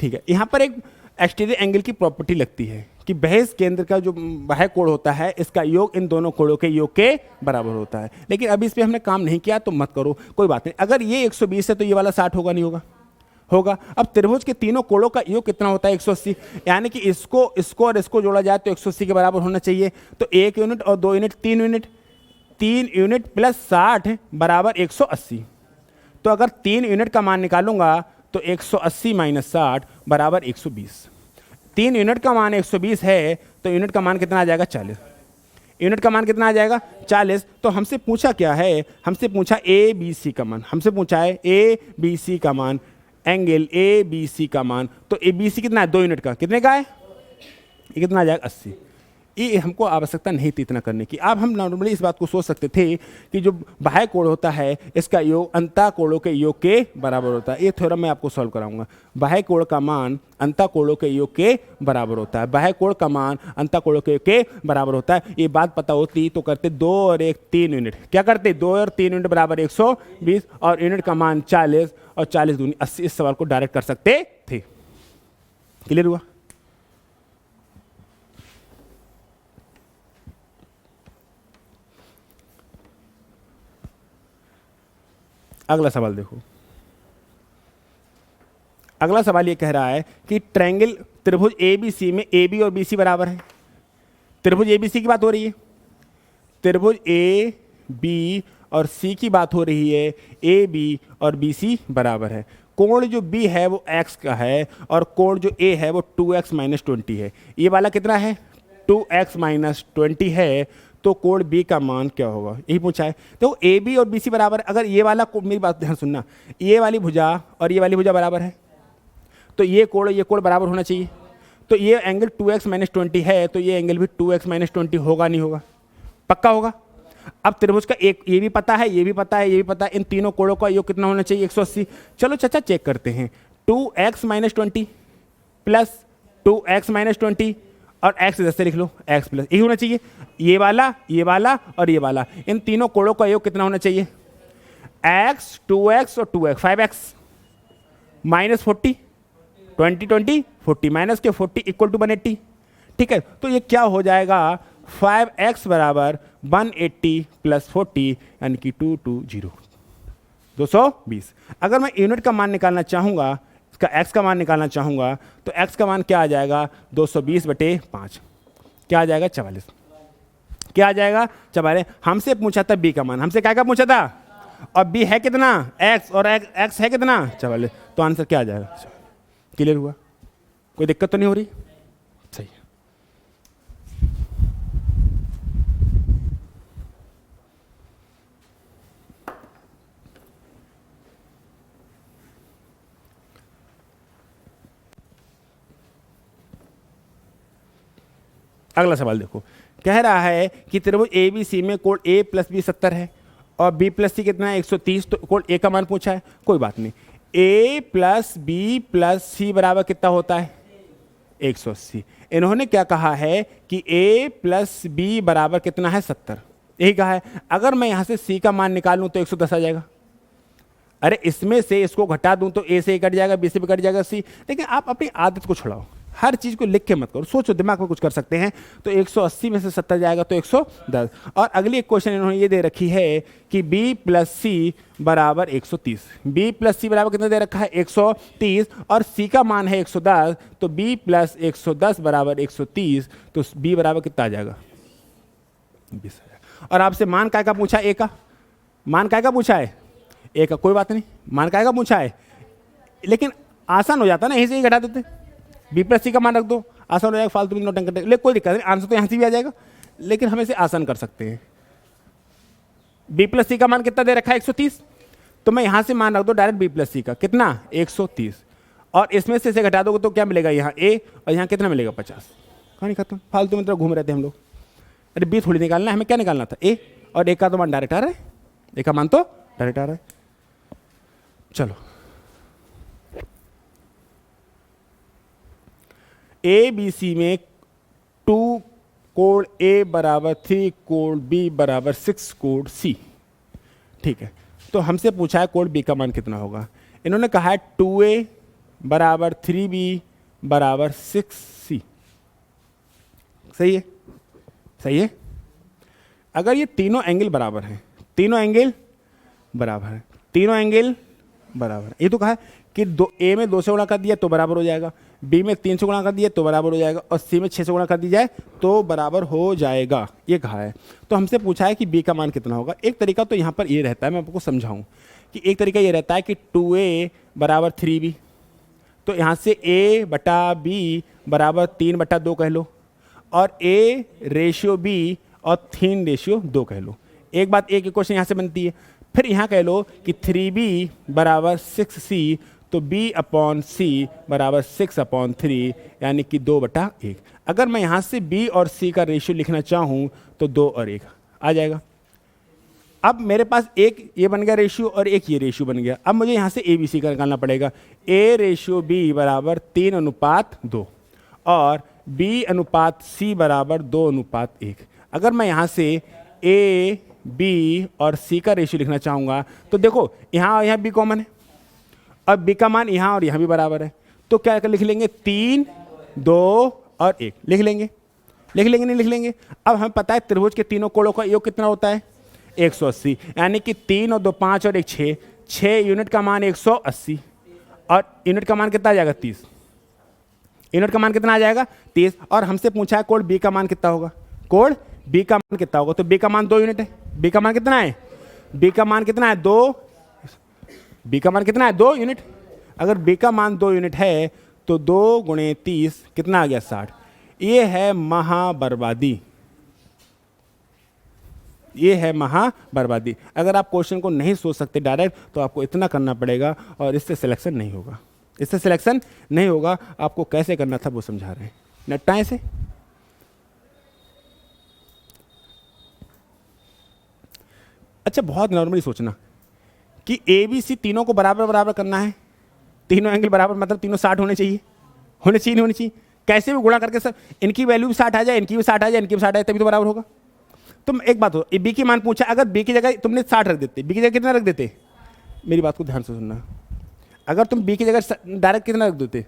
ठीक है, यहां पर एक एक्सटीरियर एंगल की प्रॉपर्टी लगती है कि बहिष केंद्र का जो बाह्य कोण होता है इसका योग इन दोनों कोणों के योग के बराबर होता है। लेकिन अभी इस पर हमने काम नहीं किया तो मत करो, कोई बात नहीं। अगर ये 120 है तो ये वाला 60 होगा नहीं होगा? होगा। अब त्रिभुज के तीनों कोणों का योग कितना होता है? 180, यानी कि इसको और इसको जोड़ा जाए तो 180 के बराबर होना चाहिए। तो 1 यूनिट और 2 यूनिट 3 यूनिट, 3 यूनिट प्लस 60 बराबर 180। तो अगर 3 यूनिट का मान निकालूंगा तो 180 माइनस 60 बराबर 120। 3 यूनिट का मान 120 है तो यूनिट का मान कितना आ जाएगा? 40। यूनिट का मान कितना आ जाएगा? 40। तो हमसे पूछा क्या है? हमसे पूछा ए बी सी का मान, हमसे पूछा है ए बी सी का मान, एंगल ए बी सी का मान। तो ए बी सी कितना है? 2 यूनिट का, कितने का है? ये कितना आ जाएगा? 80। ये हमको आवश्यकता नहीं थी इतना करने की। अब हम नॉर्मली इस बात को सोच सकते थे कि जो बाह्य कोण होता है इसका योग अंतः कोणों के योग के बराबर होता है। ये थ्योरम मैं आपको सॉल्व कराऊंगा। बाह्य कोण का मान अंतः कोणों के योग के बराबर होता है। बाह्य कोण का मान अंतः कोणों के योग के बराबर होता है। ये बात पता होती तो करते 2 और 1 3 यूनिट। क्या करते? 2 और 3 यूनिट बराबर 120 और यूनिट का मान 40 और 40 दूनी 80। इस सवाल को डायरेक्ट कर सकते थे। क्लियर हुआ? अगला सवाल देखो। अगला सवाल ये कह रहा है कि ट्रायंगल त्रिभुज ए बी सी में ए बी और बी सी बराबर है। त्रिभुज ए बी सी की बात हो रही है, त्रिभुज ए बी और सी की बात हो रही है, ए बी और बी सी बराबर है। कोण जो बी है वो x का है और कोण जो a है वो 2x माइनस 20 है। ये वाला कितना है? 2x माइनस 20 है। तो कोण b का मान क्या होगा? यही पूछा है। तो ए बी और बी सी बराबर, अगर ये वाला, मेरी बात ध्यान सुनना, ये वाली भुजा और ये वाली भुजा बराबर है तो ये कोण बराबर होना चाहिए। तो ये एंगल 2x माइनस 20 है तो ये एंगल भी 2x माइनस 20 होगा नहीं होगा? पक्का होगा। अब त्रिभुज का एक ये भी पता है, ये भी पता है, ये भी पता है, इन तीनों कोणों का योग कितना होना चाहिए? 180। चलो चाचा चेक करते हैं। 2x minus 20 plus 2x minus 20 और x जैसे लिख लो x प्लस, यही होना चाहिए। ये वाला और ये वाला, इन तीनों कोणों का योग कितना होना चाहिए? x 2x और 2x 5x माइनस 40 20 20 40 माइनस के 40 इक्वल टू 180। ठीक है, तो ये क्या हो जाएगा? 5x बराबर 180 प्लस 40 यानी कि 220 220। अगर मैं यूनिट का मान निकालना चाहूँगा, इसका x का मान निकालना चाहूँगा तो x का मान क्या आ जाएगा? 220/5 क्या आ जाएगा? 44। क्या आ जाएगा? 44। हमसे पूछा था b का मान, हमसे क्या पूछा था? और b है कितना? x, और x है कितना? 44। तो आंसर क्या आ जाएगा? क्लियर हुआ? कोई दिक्कत तो नहीं हो रही? सही। अगला सवाल देखो। कह रहा है कि त्रिभुज ए बी सी में कोण a प्लस बी 70 है और b प्लस सी कितना है? 130। तो कोण a का मान पूछा है, कोई बात नहीं। a प्लस बी प्लस सी बराबर कितना होता है? 180। इन्होंने क्या कहा है कि a प्लस बी बराबर कितना है? 70। यही कहा है। अगर मैं यहाँ से c का मान निकालूँ तो 110 आ जाएगा। अरे इसमें से इसको घटा दूं तो a से कट जाएगा, b से भी कट जाएगा, c। लेकिन आप अपनी आदत को छुड़ाओ। हर चीज़ को लिख के मत करो, सोचो, दिमाग में कुछ कर सकते हैं। तो 180 में से 70 जाएगा तो 110। और अगली एक क्वेश्चन इन्होंने ये दे रखी है कि b प्लस सी बराबर 130। b प्लस सी बराबर कितना दे रखा है? 130, और c का मान है 110, तो b प्लस 110 बराबर 130, तो b बराबर कितना आ जाएगा? 20 आ जाएगा। और आपसे मान काय का पूछा? a का मान काय का पूछा है? a का। कोई बात नहीं, मान काय का पूछा है, लेकिन आसान हो जाता ना, यहीं से ही घटा देते, बी प्लस सी का मान रख दो, आसान हो जाएगा, फालतू में नोटंकी करते। लेकिन कोई दिक्कत नहीं, आंसर तो यहाँ से भी आ जाएगा, लेकिन हम इसे आसान कर सकते हैं। बी प्लस सी का मान कितना दे रखा है? 130, तो मैं यहाँ से मान रख दो डायरेक्ट बी प्लस सी का, कितना? 130, और इसमें से इसे घटा दोगे तो क्या मिलेगा? यहाँ ए, और यहाँ कितना मिलेगा? 50। कहानी खत्म। फालतू में तो घूम रहे थे हम लोग। अरे बी थोड़ी निकालना है, हमें क्या निकालना था? ए, और ए का तो मान डायरेक्ट आ रहा है, ए का मान तो डायरेक्ट आ रहा है। चलो, ए बी सी में 2 कोड ए बराबर 3, कोड बी बराबर 6, कोड सी। ठीक है, तो हमसे पूछा है कोड बी का मान कितना होगा। इन्होंने कहा है 2a बराबर 3b बराबर 6c। सही है? सही है। अगर ये तीनों एंगल बराबर हैं, तीनों एंगल बराबर है, तीनों एंगल बराबर है, ये तो कहा है कि ए में 2 से गुणा कर दिया तो बराबर हो जाएगा, बी में 3 से गुणा कर दिया तो बराबर हो जाएगा, और सी में 6 से गुणा कर दी जाए तो बराबर हो जाएगा, ये कहा है। तो हमसे पूछा है कि बी का मान कितना होगा। एक तरीका तो यहाँ पर ये रहता है, मैं आपको समझाऊँ कि एक तरीका ये रहता है कि 2a बराबर 3b, तो यहाँ से a बटा b बराबर 3/2 कह लो, और a रेशियो b और 3 रेशियो 2 कह लो। एक बात, एक इक्वेशन यहाँ से बनती है। फिर यहाँ कह लो कि 3b बराबर 6c, तो b अपॉन c बराबर 6/3, यानी कि 2/1। अगर मैं यहाँ से b और c का रेशियो लिखना चाहूँ तो 2 और 1 आ जाएगा। अब मेरे पास एक ये बन गया रेशियो और एक ये रेशियो बन गया। अब मुझे यहाँ से ए बी सी का निकालना पड़ेगा। a रेशियो b बराबर 3:2 और b अनुपात c बराबर 2:1। अगर मैं यहाँ से a b और c का रेशियो लिखना चाहूँगा तो देखो यहाँ यहाँ b कॉमन है, अब b का मान यहाँ और यहाँ भी बराबर है, तो क्या लिख लेंगे? 3, 2 और 1 लिख लेंगे। लिख लेंगे नहीं लिख लेंगे? अब हमें पता है त्रिभुज के तीनों कोणों का योग कितना होता है? 180, यानी कि 3 और 2 5 और 1 6, 6 यूनिट का मान 180, और यूनिट का मान कितना आ जाएगा? 30। यूनिट का मान कितना आ जाएगा? 30। और हमसे पूछा है कोड बी का मान कितना होगा। कोड बी का मान कितना होगा? तो बी का मान 2 यूनिट है। बी का मान कितना है? बी का मान कितना है? 2। बी का मान कितना है? 2 यूनिट। अगर बी का मान 2 यूनिट है तो 2 × 30 कितना आ गया? 60। ये है महाबर्बादी, ये है महाबर्बादी। अगर आप क्वेश्चन को नहीं सोच सकते डायरेक्ट तो आपको इतना करना पड़ेगा, और इससे सिलेक्शन नहीं होगा, इससे सिलेक्शन नहीं होगा। आपको कैसे करना था वो समझा रहे हैं, नट्टाएं से। अच्छा, बहुत नॉर्मली सोचना कि ए बी सी तीनों को बराबर बराबर करना है, तीनों एंगल बराबर, मतलब तीनों 60 होने चाहिए, होने चाहिए नहीं होने चाहिए? कैसे भी गुणा करके सब इनकी वैल्यू भी 60 आ जाए, इनकी भी 60 आ जाए, इनकी भी 60 आ जाए, तभी तो बराबर होगा। तुम एक बात हो, बी की मान पूछा, अगर बी की जगह तुमने 60 रख देते, बी की जगह कितना रख देते? मेरी बात को ध्यान से सुनना, अगर तुम बी की जगह डायरेक्ट कितना रख देते?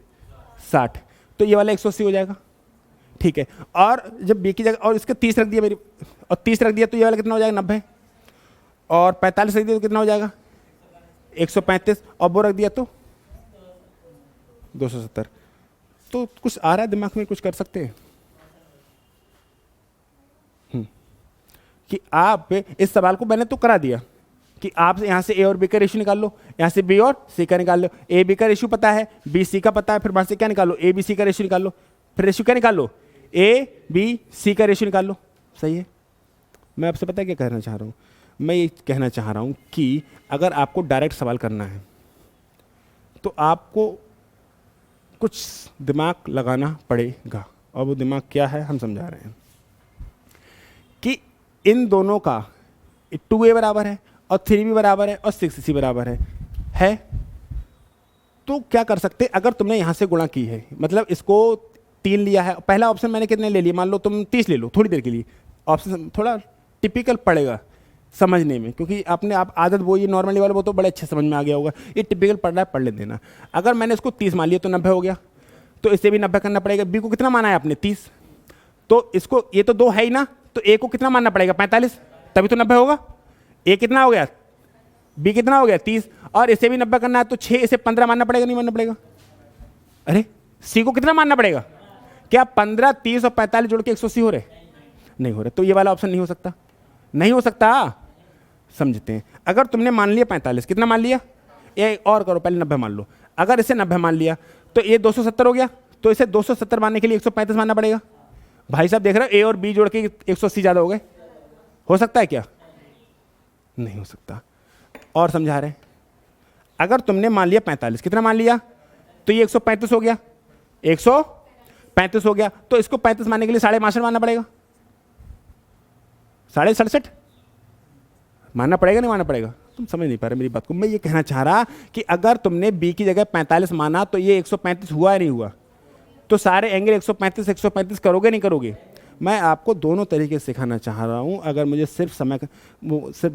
60, तो ये वाला 180 हो जाएगा। ठीक है, और जब बी की जगह और इसके 30 रख दिया मेरी, और 30 रख दिया तो ये वाला कितना हो जाएगा? 90, और 45 रख दिया तो कितना हो जाएगा? 135, और वो रख दिया तो 270। तो कुछ आ रहा है दिमाग में, कुछ कर सकते हैं कि आप इस सवाल को मैंने तो करा दिया कि आप यहाँ से ए और बी का रेशियो निकाल लो, यहाँ से बी और सी का निकाल लो। ए बी का रेशियो पता है, बी सी का पता है, फिर वहाँ से क्या निकालो? ए बी सी का रेशियो निकाल लो, फिर रेशियो क्या निकाल लो? ए बी सी का रेशियो निकाल लो। सही है। मैं आपसे पता है क्या कहना चाह रहा हूँ? मैं ये कहना चाह रहा हूँ कि अगर आपको डायरेक्ट सवाल करना है तो आपको कुछ दिमाग लगाना पड़ेगा, और वो दिमाग क्या है हम समझा रहे हैं कि इन दोनों का 2a बराबर है और 3b बराबर है और 6c बराबर है। तो क्या कर सकते, अगर तुमने यहाँ से गुणा की है, मतलब इसको 3 लिया है, पहला ऑप्शन मैंने कितने ले लिया? मान लो तुम 30 ले लो थोड़ी देर के लिए, ऑप्शन थोड़ा टिपिकल पड़ेगा समझने में, क्योंकि आपने आप आदत वो ये नॉर्मली वाला वो तो बड़े अच्छे समझ में आ गया होगा, ये टिपिकल पढ़ रहा है, पढ़ ले देना। अगर मैंने इसको 30 मान लिया तो 90 हो गया, तो इसे भी 90 करना पड़ेगा। बी को कितना माना है आपने 30, तो इसको ये तो 2 है ही ना, तो ए को कितना मानना पड़ेगा 45, तभी तो 90 होगा। ए कितना हो गया, बी कितना हो गया 30, और इसे भी 90 करना है तो 6 इसे 15 मानना पड़ेगा, नहीं मानना पड़ेगा। अरे सी को कितना मानना पड़ेगा, क्या 15 30 और 45 जोड़ के 180 हो रहे, नहीं हो रहे, तो ये वाला ऑप्शन नहीं हो सकता, नहीं हो सकता। समझते हैं, अगर तुमने मान लिया 45, कितना मान लिया, ये और करो पहले 90 मान लो, अगर इसे 90 मान लिया तो ये 270 हो गया, तो इसे 270 मानने के लिए 135 मानना पड़ेगा। भाई साहब देख रहे हो, ए और बी जोड़ के 180 ज्यादा हो गए, हो सकता है क्या, नहीं हो सकता। और समझा रहे, अगर तुमने मान लिया 45, कितना मान लिया, तो ये 135 हो गया, 135 हो गया, तो इसको 35 मानने के लिए 62.5 मानना पड़ेगा, 67.5 मानना पड़ेगा, नहीं मानना पड़ेगा, तुम समझ नहीं पा रहे मेरी बात को। मैं ये कहना चाह रहा कि अगर तुमने बी की जगह 45 माना तो ये 135 हुआ या नहीं हुआ, तो सारे एंगल 135 135 करोगे नहीं करोगे। मैं आपको दोनों तरीके से सिखाना चाह रहा हूँ। अगर मुझे सिर्फ समय वो सिर्फ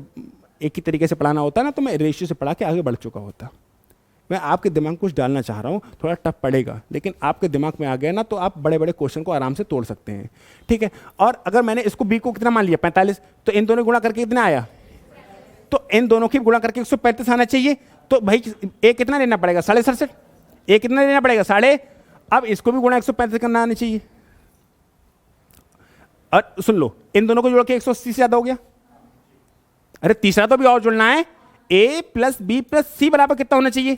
एक ही तरीके से पढ़ाना होता ना तो मैं रेशियो से पढ़ा के आगे बढ़ चुका होता। मैं आपके दिमाग में कुछ डालना चाह रहा हूँ, थोड़ा टफ पड़ेगा, लेकिन आपके दिमाग में आ गया ना तो आप बड़े बड़े क्वेश्चन को आराम से तोड़ सकते हैं, ठीक है। और अगर मैंने इसको बी को कितना मान लिया 45, तो इन दोनों गुणा करके कितना आया, तो इन दोनों की गुणा करके 135 आना चाहिए। तो भाई ए कितना लेना पड़ेगा 67.5, ए कितना लेना पड़ेगा 6.5, अब इसको भी गुणा 135 करना आना चाहिए। और सुन लो, इन दोनों को जोड़ के 180 से ज्यादा हो गया। अरे तीसरा तो भी और जुड़ना है, ए प्लस बी प्लस सी बराबर कितना होना चाहिए,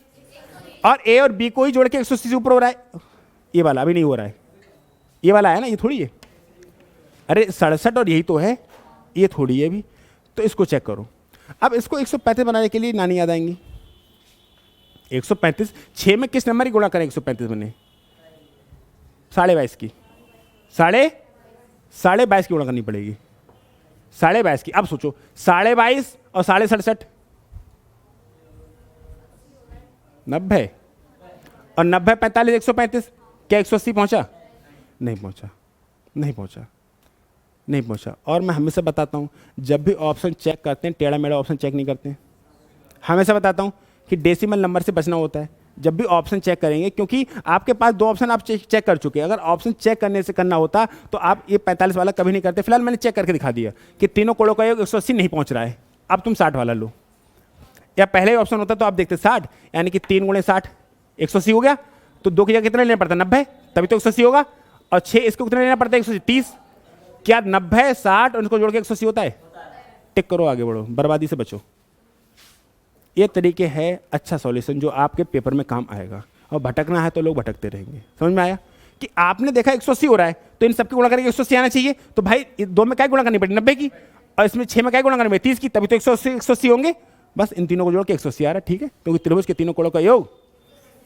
और ए और बी को ही जोड़ के 180 से ऊपर हो रहा है। ये वाला अभी नहीं हो रहा है, ये वाला है ना, ये थोड़ी है। अरे 67 और यही तो है, ये थोड़ी है अभी, तो इसको चेक करो। अब इसको 135 बनाने के लिए नानी याद आएंगी। 135 6 में किस नंबर की गुणा करें 135 बने, 22.5 की, 22.5 की गुणा करनी पड़ेगी, 22.5 की। अब सोचो 22.5 और 67.5 90, और 90 45 135, क्या 180 पहुंचा, नहीं पहुंचा, नहीं पहुंचा, नहीं पहुंचा। और मैं हमेशा बताता हूं, जब भी ऑप्शन चेक करते हैं टेढ़ा मेढ़ा ऑप्शन चेक नहीं करते हैं। हमेशा बताता हूं कि डेसिमल नंबर से बचना होता है जब भी ऑप्शन चेक करेंगे, क्योंकि आपके पास 2 ऑप्शन आप चेक कर चुके हैं। अगर ऑप्शन चेक करने से करना होता तो आप ये 45 वाला कभी नहीं करते। फिलहाल मैंने चेक करके दिखा दिया कि तीनों कोड़ों का योग 180 नहीं पहुंच रहा है, अब तुम 60 वाला लो। या पहले ही ऑप्शन होता तो आप देखते 60, यानी कि 3 गुणे 60 180 हो गया, तो 2 की जगह कितना लेना पड़ता 90, तभी तो 180 होगा। और 6 इसको कितना लेना पड़ता है 130, क्या 90 60 और उनको जोड़ के 180 होता है। टिक करो, आगे बढ़ो, बर्बादी से बचो। ये तरीके है अच्छा सॉल्यूशन जो आपके पेपर में काम आएगा, और भटकना है तो लोग भटकते रहेंगे। समझ में आया कि आपने देखा 180 हो रहा है तो इन सबकी गुणा करके 180 आना चाहिए, तो भाई 2 में क्या गुणा करनी पड़ेगी 90 की, और इसमें 6 में क्या गुणा करनी पड़ेगी 30 की, तभी तो 180 होंगे। बस इन तीनों को जोड़ के 180 आ रहा है, ठीक है, क्योंकि त्रिभुज के तीनों कोणों का योग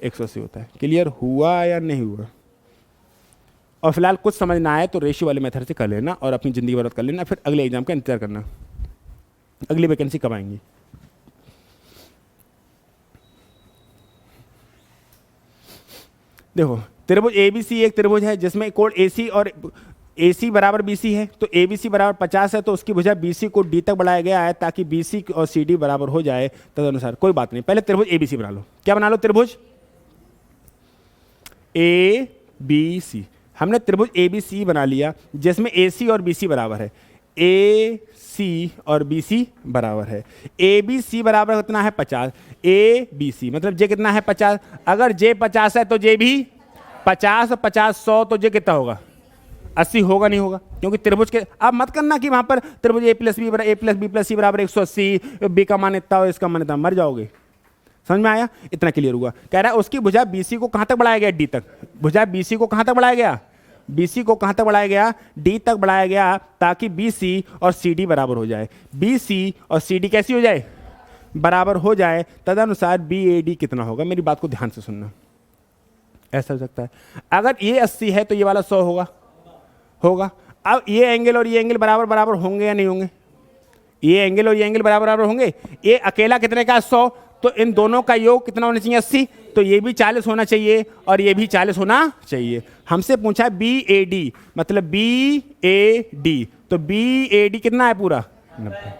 180 होता है। क्लियर हुआ या नहीं हुआ। और फिलहाल कुछ समझ ना आए तो रेशियो वाले मेथड से कर लेना और अपनी जिंदगी बर्बाद कर लेना, फिर अगले एग्जाम का इंतजार करना, अगली वैकेंसी कब आएंगी। देखो त्रिभुज एबीसी एक त्रिभुज है जिसमें कोण एसी और AC बराबर BC है, तो ABC बराबर 50 है, तो उसकी भुजा BC को D तक बढ़ाया गया है ताकि BC और CD बराबर हो जाए। तदनुसार कोई बात नहीं, पहले त्रिभुज ABC बना लो। क्या बना लो, त्रिभुज ABC। हमने त्रिभुज ABC बना लिया जिसमें AC और BC बराबर है, AC और BC बराबर है। ABC बराबर कितना है 50, ABC मतलब J कितना है 50। अगर J 50 है तो J भी 50 और 50 100, तो J कितना होगा 80 होगा, नहीं होगा, क्योंकि त्रिभुज के आप मत करना कि वहां पर त्रिभुज A प्लस बी प्लस सी बराबर 180, B का मान इतना और इसका मान इतना, मर जाओगे। समझ में आया, इतना क्लियर हुआ। कह रहा है उसकी भुजा BC को कहां तक बढ़ाया गया, D तक। भुजा BC को कहां तक बढ़ाया गया, BC को कहां तक बढ़ाया गया, D तक बढ़ाया गया, ताकि BC और CD बराबर हो जाए। BC और CD कैसी हो जाए, बराबर हो जाए। तदनुसार BAD कितना होगा, मेरी बात को ध्यान से सुनना। ऐसा हो सकता है अगर ये 80 है तो ये वाला 100 होगा। अब ये एंगल और ये एंगल बराबर बराबर होंगे या नहीं होंगे, ये एंगल और ये एंगल बराबर बराबर होंगे। ये अकेला कितने का 100, तो इन दोनों का योग कितना होना चाहिए 80, तो ये भी 40 होना चाहिए और ये भी 40 होना चाहिए। हमसे पूछा है BAD मतलब BAD, तो BAD कितना है पूरा 90,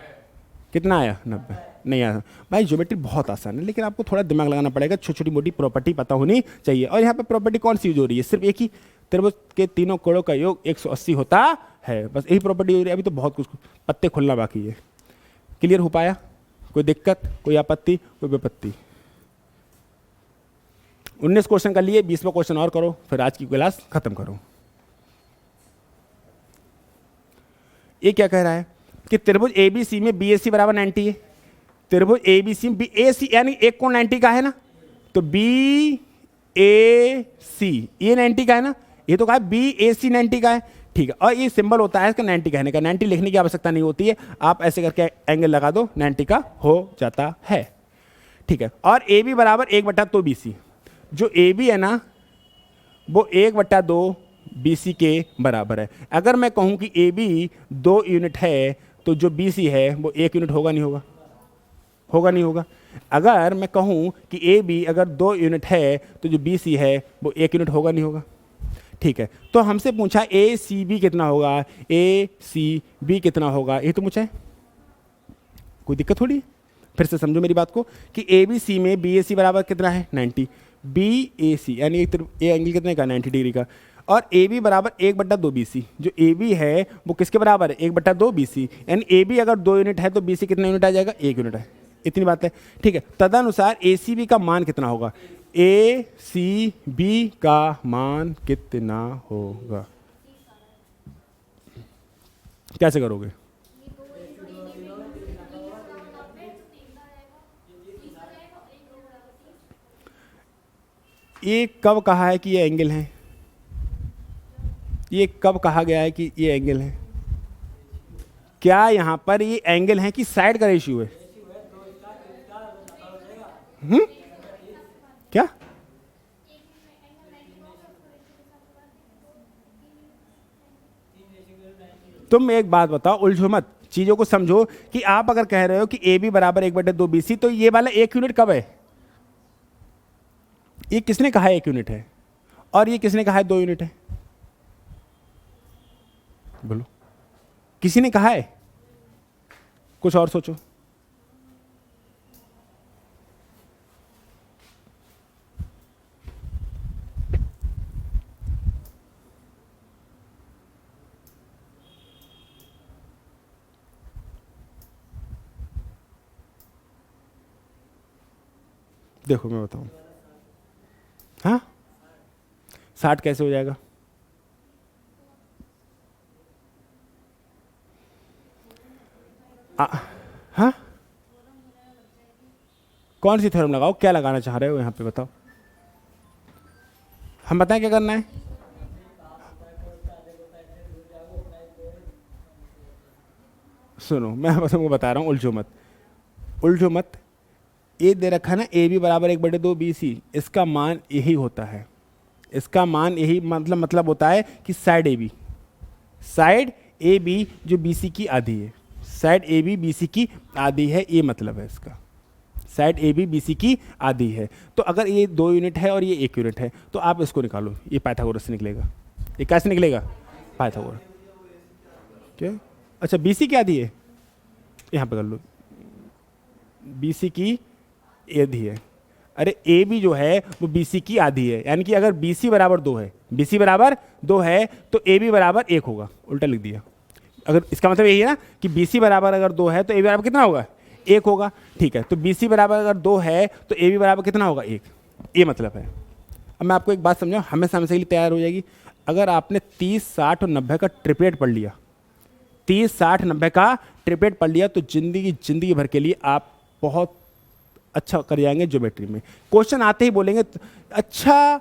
कितना आया 90। नहीं आसान भाई, ज्योमेट्री बहुत आसान है, लेकिन आपको थोड़ा दिमाग लगाना पड़ेगा, छोटी छोटी मोटी प्रॉपर्टी पता होनी चाहिए। और यहाँ पे प्रॉपर्टी कौन सी यूज हो रही है? सिर्फ एक ही, त्रिभुज के तीनों कोणों का योग 180 होता है, बस यही प्रॉपर्टी हो रही है। अभी तो बहुत कुछ पत्ते खुलना बाकी है। क्लियर हो पाया? कोई दिक्कत, कोई आपत्ति, कोई विपत्ति? 19 क्वेश्चन कर लिए, 20वां क्वेश्चन और करो, फिर आज की क्लास खत्म करो। ये क्या कह रहा है कि त्रिभुज एबीसी में बीएसी बराबर 90 है। त्रिभुज एबीसी में बीएसी यानी एक कोण 90 का है ना, तो बी ए सी ये 90 का है ना, ये तो कहा बी ए सी 90 का है, ठीक है। और ये सिंबल होता है इसका 90 कहने का, 90 लिखने की आवश्यकता नहीं होती है, आप ऐसे करके एंगल लगा दो 90 का हो जाता है, ठीक है। और ए बी बराबर 1/2 BC, जो ए बी है ना वो 1/2 BC के बराबर है। अगर मैं कहूं कि ए बी 2 यूनिट है तो जो BC है वो 1 यूनिट होगा नहीं होगा? होगा नहीं होगा? अगर मैं कहूं कि ए बी अगर 2 यूनिट है तो जो BC है वो 1 यूनिट होगा नहीं होगा? ठीक है। तो हमसे पूछा ए सी बी कितना होगा, ए सी बी कितना होगा, ये तो पूछा है, कोई दिक्कत थोड़ी? फिर से समझो मेरी बात को कि ए बी सी में बी ए सी बराबर कितना है 90, बी ए सी यानी ये एंगल कितने का 90 डिग्री का, और ए बी बराबर 1/2 BC, जो ए बी है वो किसके बराबर है 1/2 BC, यानी ए बी अगर 2 यूनिट है तो BC कितना यूनिट आ जाएगा 1 यूनिट है, इतनी बात है, ठीक है। तदनुसार ए सी बी का मान कितना होगा, ए सी बी का मान कितना होगा? कैसे करोगे? ये कब कहा है कि ये एंगल है? ये कब कहा गया है कि ये एंगल है? क्या यहां पर ये एंगल है कि साइड का रेशियो है? क्या? तुम एक बात बताओ, उलझो मत, चीजों को समझो कि आप अगर कह रहे हो कि ए बी बराबर 1/2 BC, तो ये वाला 1 यूनिट कब है? ये किसने कहा है 1 यूनिट है, और ये किसने कहा है 2 यूनिट है? बोलो, किसी ने कहा है? कुछ और सोचो। देखो मैं बताऊं, हाँ 60 कैसे हो जाएगा? हाँ कौन सी थ्योरम लगाओ, क्या लगाना चाह रहे हो यहाँ पे बताओ, हम बताएं क्या करना है। सुनो मैं तुमको बता रहा हूँ, उलझो मत, उलझो मत। ये दे रखा है ना ए बी बराबर 1/2 BC, इसका मान यही होता है, इसका मान यही मतलब होता है कि साइड ए बी जो BC की आधी है, साइड ए बी BC की आधी है, ये मतलब है इसका, साइड ए बी BC की आधी है। तो अगर ये 2 यूनिट है और ये 1 यूनिट है तो आप इसको निकालो, ये पाइथागोरस से निकलेगा। ये कैसे निकलेगा? पाइथागोरस। क्या? अच्छा BC की आधी है, यहाँ पे कर लो, BC की आधी है। अरे ए बी जो है वो BC की आधी है, यानी कि अगर BC बराबर 2 है, BC बराबर 2 है तो ए बी बराबर 1 होगा, उल्टा लिख दिया। अगर इसका मतलब यही है ना कि BC बराबर अगर 2 है तो ए बी बराबर कितना होगा 1 होगा, ठीक है। तो BC बराबर अगर 2 है तो ए बी बराबर कितना होगा 1, ये मतलब है। अब मैं आपको एक बात समझाऊँ, हमेशा हमेशा के लिए तैयार हो जाएगी। अगर आपने 30, 60 और 90 का ट्रिपलेट पढ़ लिया, 30, 60, 90 का ट्रिपलेट पढ़ लिया तो जिंदगी भर के लिए आप बहुत अच्छा कर जाएंगे ज्योमेट्री में। क्वेश्चन आते ही बोलेंगे अच्छा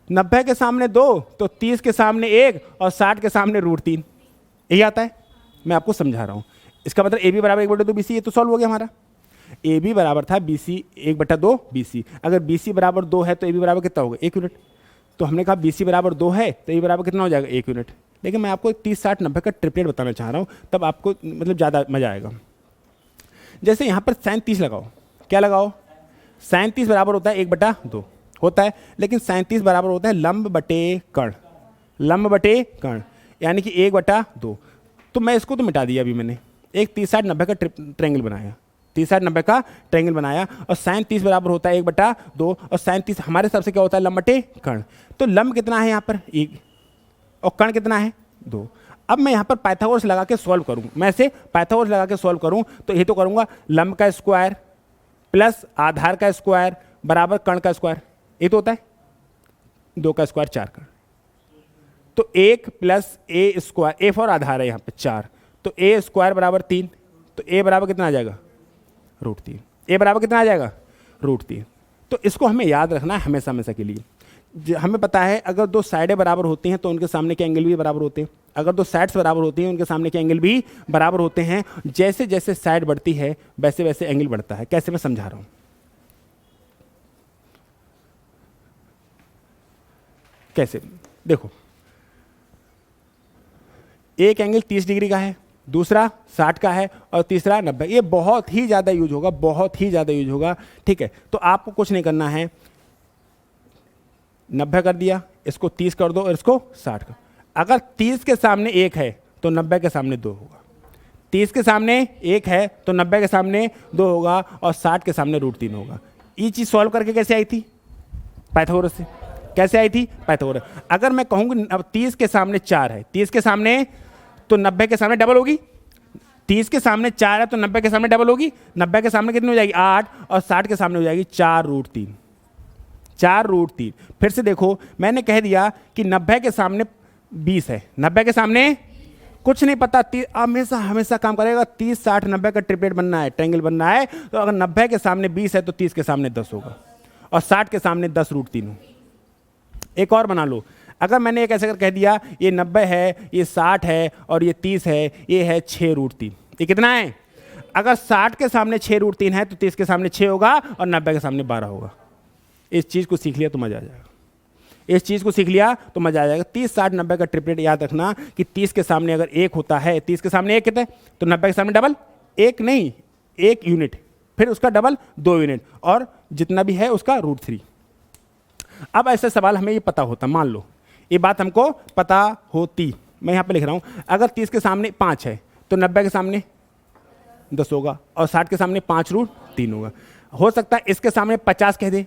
90 के सामने 2 तो 30 के सामने 1 और 60 के सामने √3, यही आता है। मैं आपको समझा रहा हूँ, इसका मतलब ए बी बराबर 1/2 BC, ये तो सॉल्व हो गया हमारा। ए बी बराबर था BC 1/2 BC, अगर BC बराबर 2 है तो ए बी बराबर कितना होगा 1 यूनिट। तो हमने कहा BC बराबर 2 है तो ए बी बराबर कितना हो जाएगा 1 यूनिट। लेकिन मैं आपको 30, 60, 90 का ट्रिपलेट बताना चाह रहा हूँ, तब आपको मतलब ज़्यादा मजा आएगा। जैसे यहाँ पर 37 लगाओ, क्या लगाओ, 37 बराबर होता है 1/2 होता है, लेकिन 37 बराबर होता है लंब बटे कर्ण, लंब बटे कर्ण यानी कि 1/2। तो मैं इसको तो मिटा दिया अभी मैंने, एक 30, 60, 90 का ट्रायंगल बनाया, 30 60 90 का ट्रायंगल बनाया, और साइन 30 बराबर होता है 1/2, और साइन 30 हमारे हिसाब से क्या होता है, लंब बटे कर्ण। तो लंब कितना है यहाँ पर 1, और कर्ण कितना है 2। अब मैं यहाँ पर पाइथागोरस लगा के सॉल्व करूँ, मैं ऐसे पाइथागोरस लगा के सॉल्व करूँ तो ये तो करूँगा लंब का स्क्वायर प्लस आधार का स्क्वायर बराबर कर्ण का स्क्वायर, ये तो होता है 2 का स्क्वायर 4 का। तो 1 plus A square, A four आधार है यहाँ पे 4, तो ए स्क्वायर बराबर 3, तो ए बराबर कितना आ जाएगा √3, ए बराबर कितना आ जाएगा √3। तो इसको हमें याद रखना है हमेशा हमेशा के लिए। हमें पता है अगर दो साइडें बराबर होती हैं तो उनके सामने के एंगल भी बराबर होते हैं, अगर दो साइड्स बराबर होती हैं उनके सामने के एंगल भी बराबर होते हैं। जैसे जैसे साइड बढ़ती है वैसे वैसे एंगल बढ़ता है। कैसे, मैं समझा रहा हूं। कैसे, देखो एक एंगल 30 डिग्री का है, दूसरा 60 का है और तीसरा 90। ये बहुत ही ज़्यादा यूज होगा, बहुत ही ज़्यादा यूज होगा। ठीक है, तो आपको कुछ नहीं करना है, 90 कर दिया, इसको 30 कर दो और इसको 60 कर। अगर 30 के सामने 1 है तो 90 के सामने 2 होगा, 30 के सामने 1 है तो 90 के सामने 2 होगा, और 60 के सामने √3 होगा। ये चीज़ सॉल्व करके कैसे आई थी, पाइथागोरस से। कैसे आई थी, पाइथागोरस। अगर मैं कहूँगी अब 30 के सामने 4 है, 30 के सामने, तो 90 के सामने डबल होगी। 30 के सामने 4 है तो 90 के सामने डबल होगी। 90 के सामने कितनी हो जाएगी 8, और 60 के सामने हो जाएगी 4√3, 4√3। फिर से देखो, मैंने कह दिया कि 90 के सामने 20 है, 90 के सामने कुछ नहीं पता, हमेशा हमेशा काम करेगा। 30 60 90 का ट्रिपलेट बनना है, ट्रायंगल बनना है। तो अगर 90 के सामने 20 है तो 30 के सामने 10 होगा, और 60 के सामने 10√3 हो। एक और बना लो, अगर मैंने एक ऐसे कर कह दिया ये 90 है, ये 60 है और ये 30 है, ये है 6√3। ये कितना है, अगर 60 के सामने 6√3 है तो 30 के सामने 6 होगा और 90 के सामने 12 होगा। इस चीज़ को सीख लिया तो मजा आ जाएगा, इस चीज़ को सीख लिया तो मजा आ जाएगा। 30 60 90 का ट्रिपलेट याद रखना कि 30 के सामने अगर 1 होता है, 30 के सामने 1 कितना है, तो 90 के सामने डबल, 1 नहीं 1 यूनिट, फिर उसका डबल 2 यूनिट, और जितना भी है उसका √3। अब ऐसे सवाल हमें ये पता होता, मान लो ये बात हमको पता होती, मैं यहाँ पे लिख रहा हूँ, अगर 30 के सामने 5 है तो 90 के सामने 10 होगा, और 60 के सामने 5√3 होगा। हो सकता है इसके सामने 50 कह दे,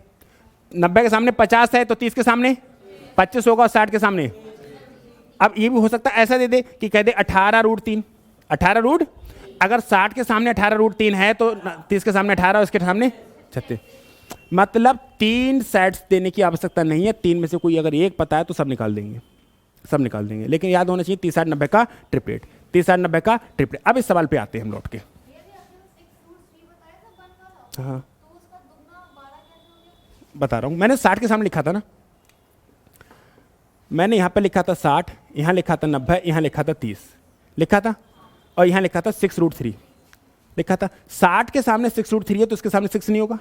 90 के सामने 50 है तो 30 के सामने 25 होगा, और 60 के सामने। अब ये भी हो सकता है ऐसा दे दे कि कह दे 18√3, 18 अगर 60 के सामने 18√3 है तो 30 के सामने 18 और इसके सामने 36। मतलब 3 सेट्स देने की आवश्यकता नहीं है, 3 में से कोई अगर एक पता है तो सब निकाल देंगे, सब निकाल देंगे। लेकिन याद होना चाहिए 30 60 90 का ट्रिपलेट, 30 60 90 का ट्रिपलेट। अब इस सवाल पे आते हैं हम लौट के। हाँ बता रहा हूँ, मैंने 60 के सामने लिखा था ना, मैंने यहाँ पे लिखा था 60, यहाँ लिखा था 90, यहाँ लिखा था 30 लिखा था, और यहाँ लिखा था 6√3 लिखा था। 60 के सामने 6√3 है तो इसके सामने 6 नहीं होगा,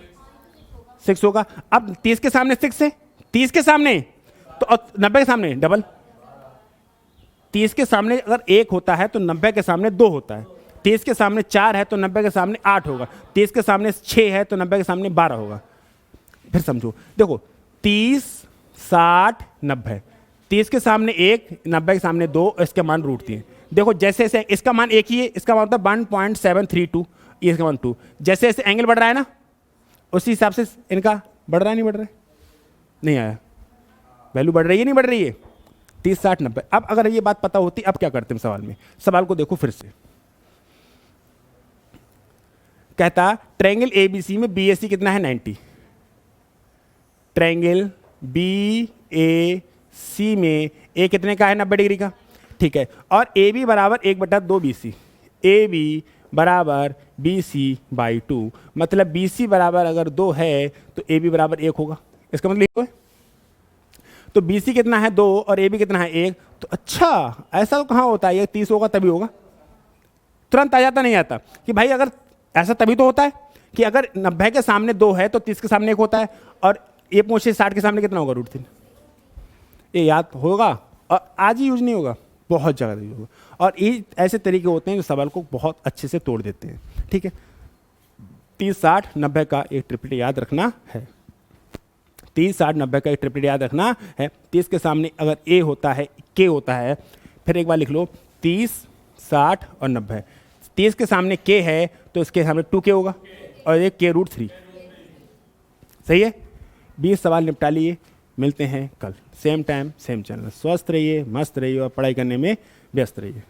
6 होगा। अब 30 के सामने 6 है, 30 के सामने तो, और 90 के सामने डबल। 30 के सामने अगर 1 होता है तो 90 के सामने 2 होता है, 30 के सामने 4 है तो 90 के सामने 8 होगा, 30 के सामने 6 है तो 90 के सामने 12 होगा। फिर समझो, देखो 30 60 90, 30 के सामने 1, 90 के सामने 2, इसके मान √3। देखो जैसे जैसे इसका मान 1 ही है, इसका मान होता है 1.732, ये इसका मान 2। जैसे जैसे एंगल बढ़ रहा है ना, उसी हिसाब से इनका बढ़ रहा है, नहीं बढ़ रहा है, नहीं आया, वैल्यू बढ़ रही है नहीं बढ़ रही है, 30 60 90। अब अगर ये बात पता होती, अब क्या करते हैं सवाल में, सवाल को देखो फिर से। कहता ट्रायंगल एबीसी में बीएसी कितना है 90, ट्रायंगल बीएसी में ए कितने का है 90 डिग्री का, ठीक है। और ए बी बराबर 1/2 BC, ए बी बराबर BC/2, मतलब BC बराबर अगर 2 है तो ए बी बराबर 1 होगा, इसका मतलब ये है। तो BC कितना है 2 और ए बी कितना है 1, तो अच्छा ऐसा तो कहाँ होता है, ये 30 होगा तभी होगा, तुरंत आ जाता नहीं आता कि भाई अगर ऐसा तभी तो होता है कि अगर 90 के सामने 2 है तो 30 के सामने 1 होता है, और ये पूछे 60 के सामने कितना होगा √3। ये याद होगा, और आज ही यूज नहीं होगा, बहुत जगह यूज होगा। और ये ऐसे तरीके होते हैं जो सवाल को बहुत अच्छे से तोड़ देते हैं, ठीक है। 30 60 90 का एक ट्रिपलेट याद रखना है, 30 60 90 का एक ट्रिपलेट याद रखना है। 30 के सामने अगर ए होता है, के होता है, फिर एक बार लिख लो 30 60 और 90। 30 के सामने के है तो इसके सामने 2k होगा और ये k√3। सही है, 20 सवाल निपटा लिए। मिलते हैं कल सेम टाइम सेम चैनल। स्वस्थ रहिए, मस्त रहिए और पढ़ाई करने में व्यस्त रहिए।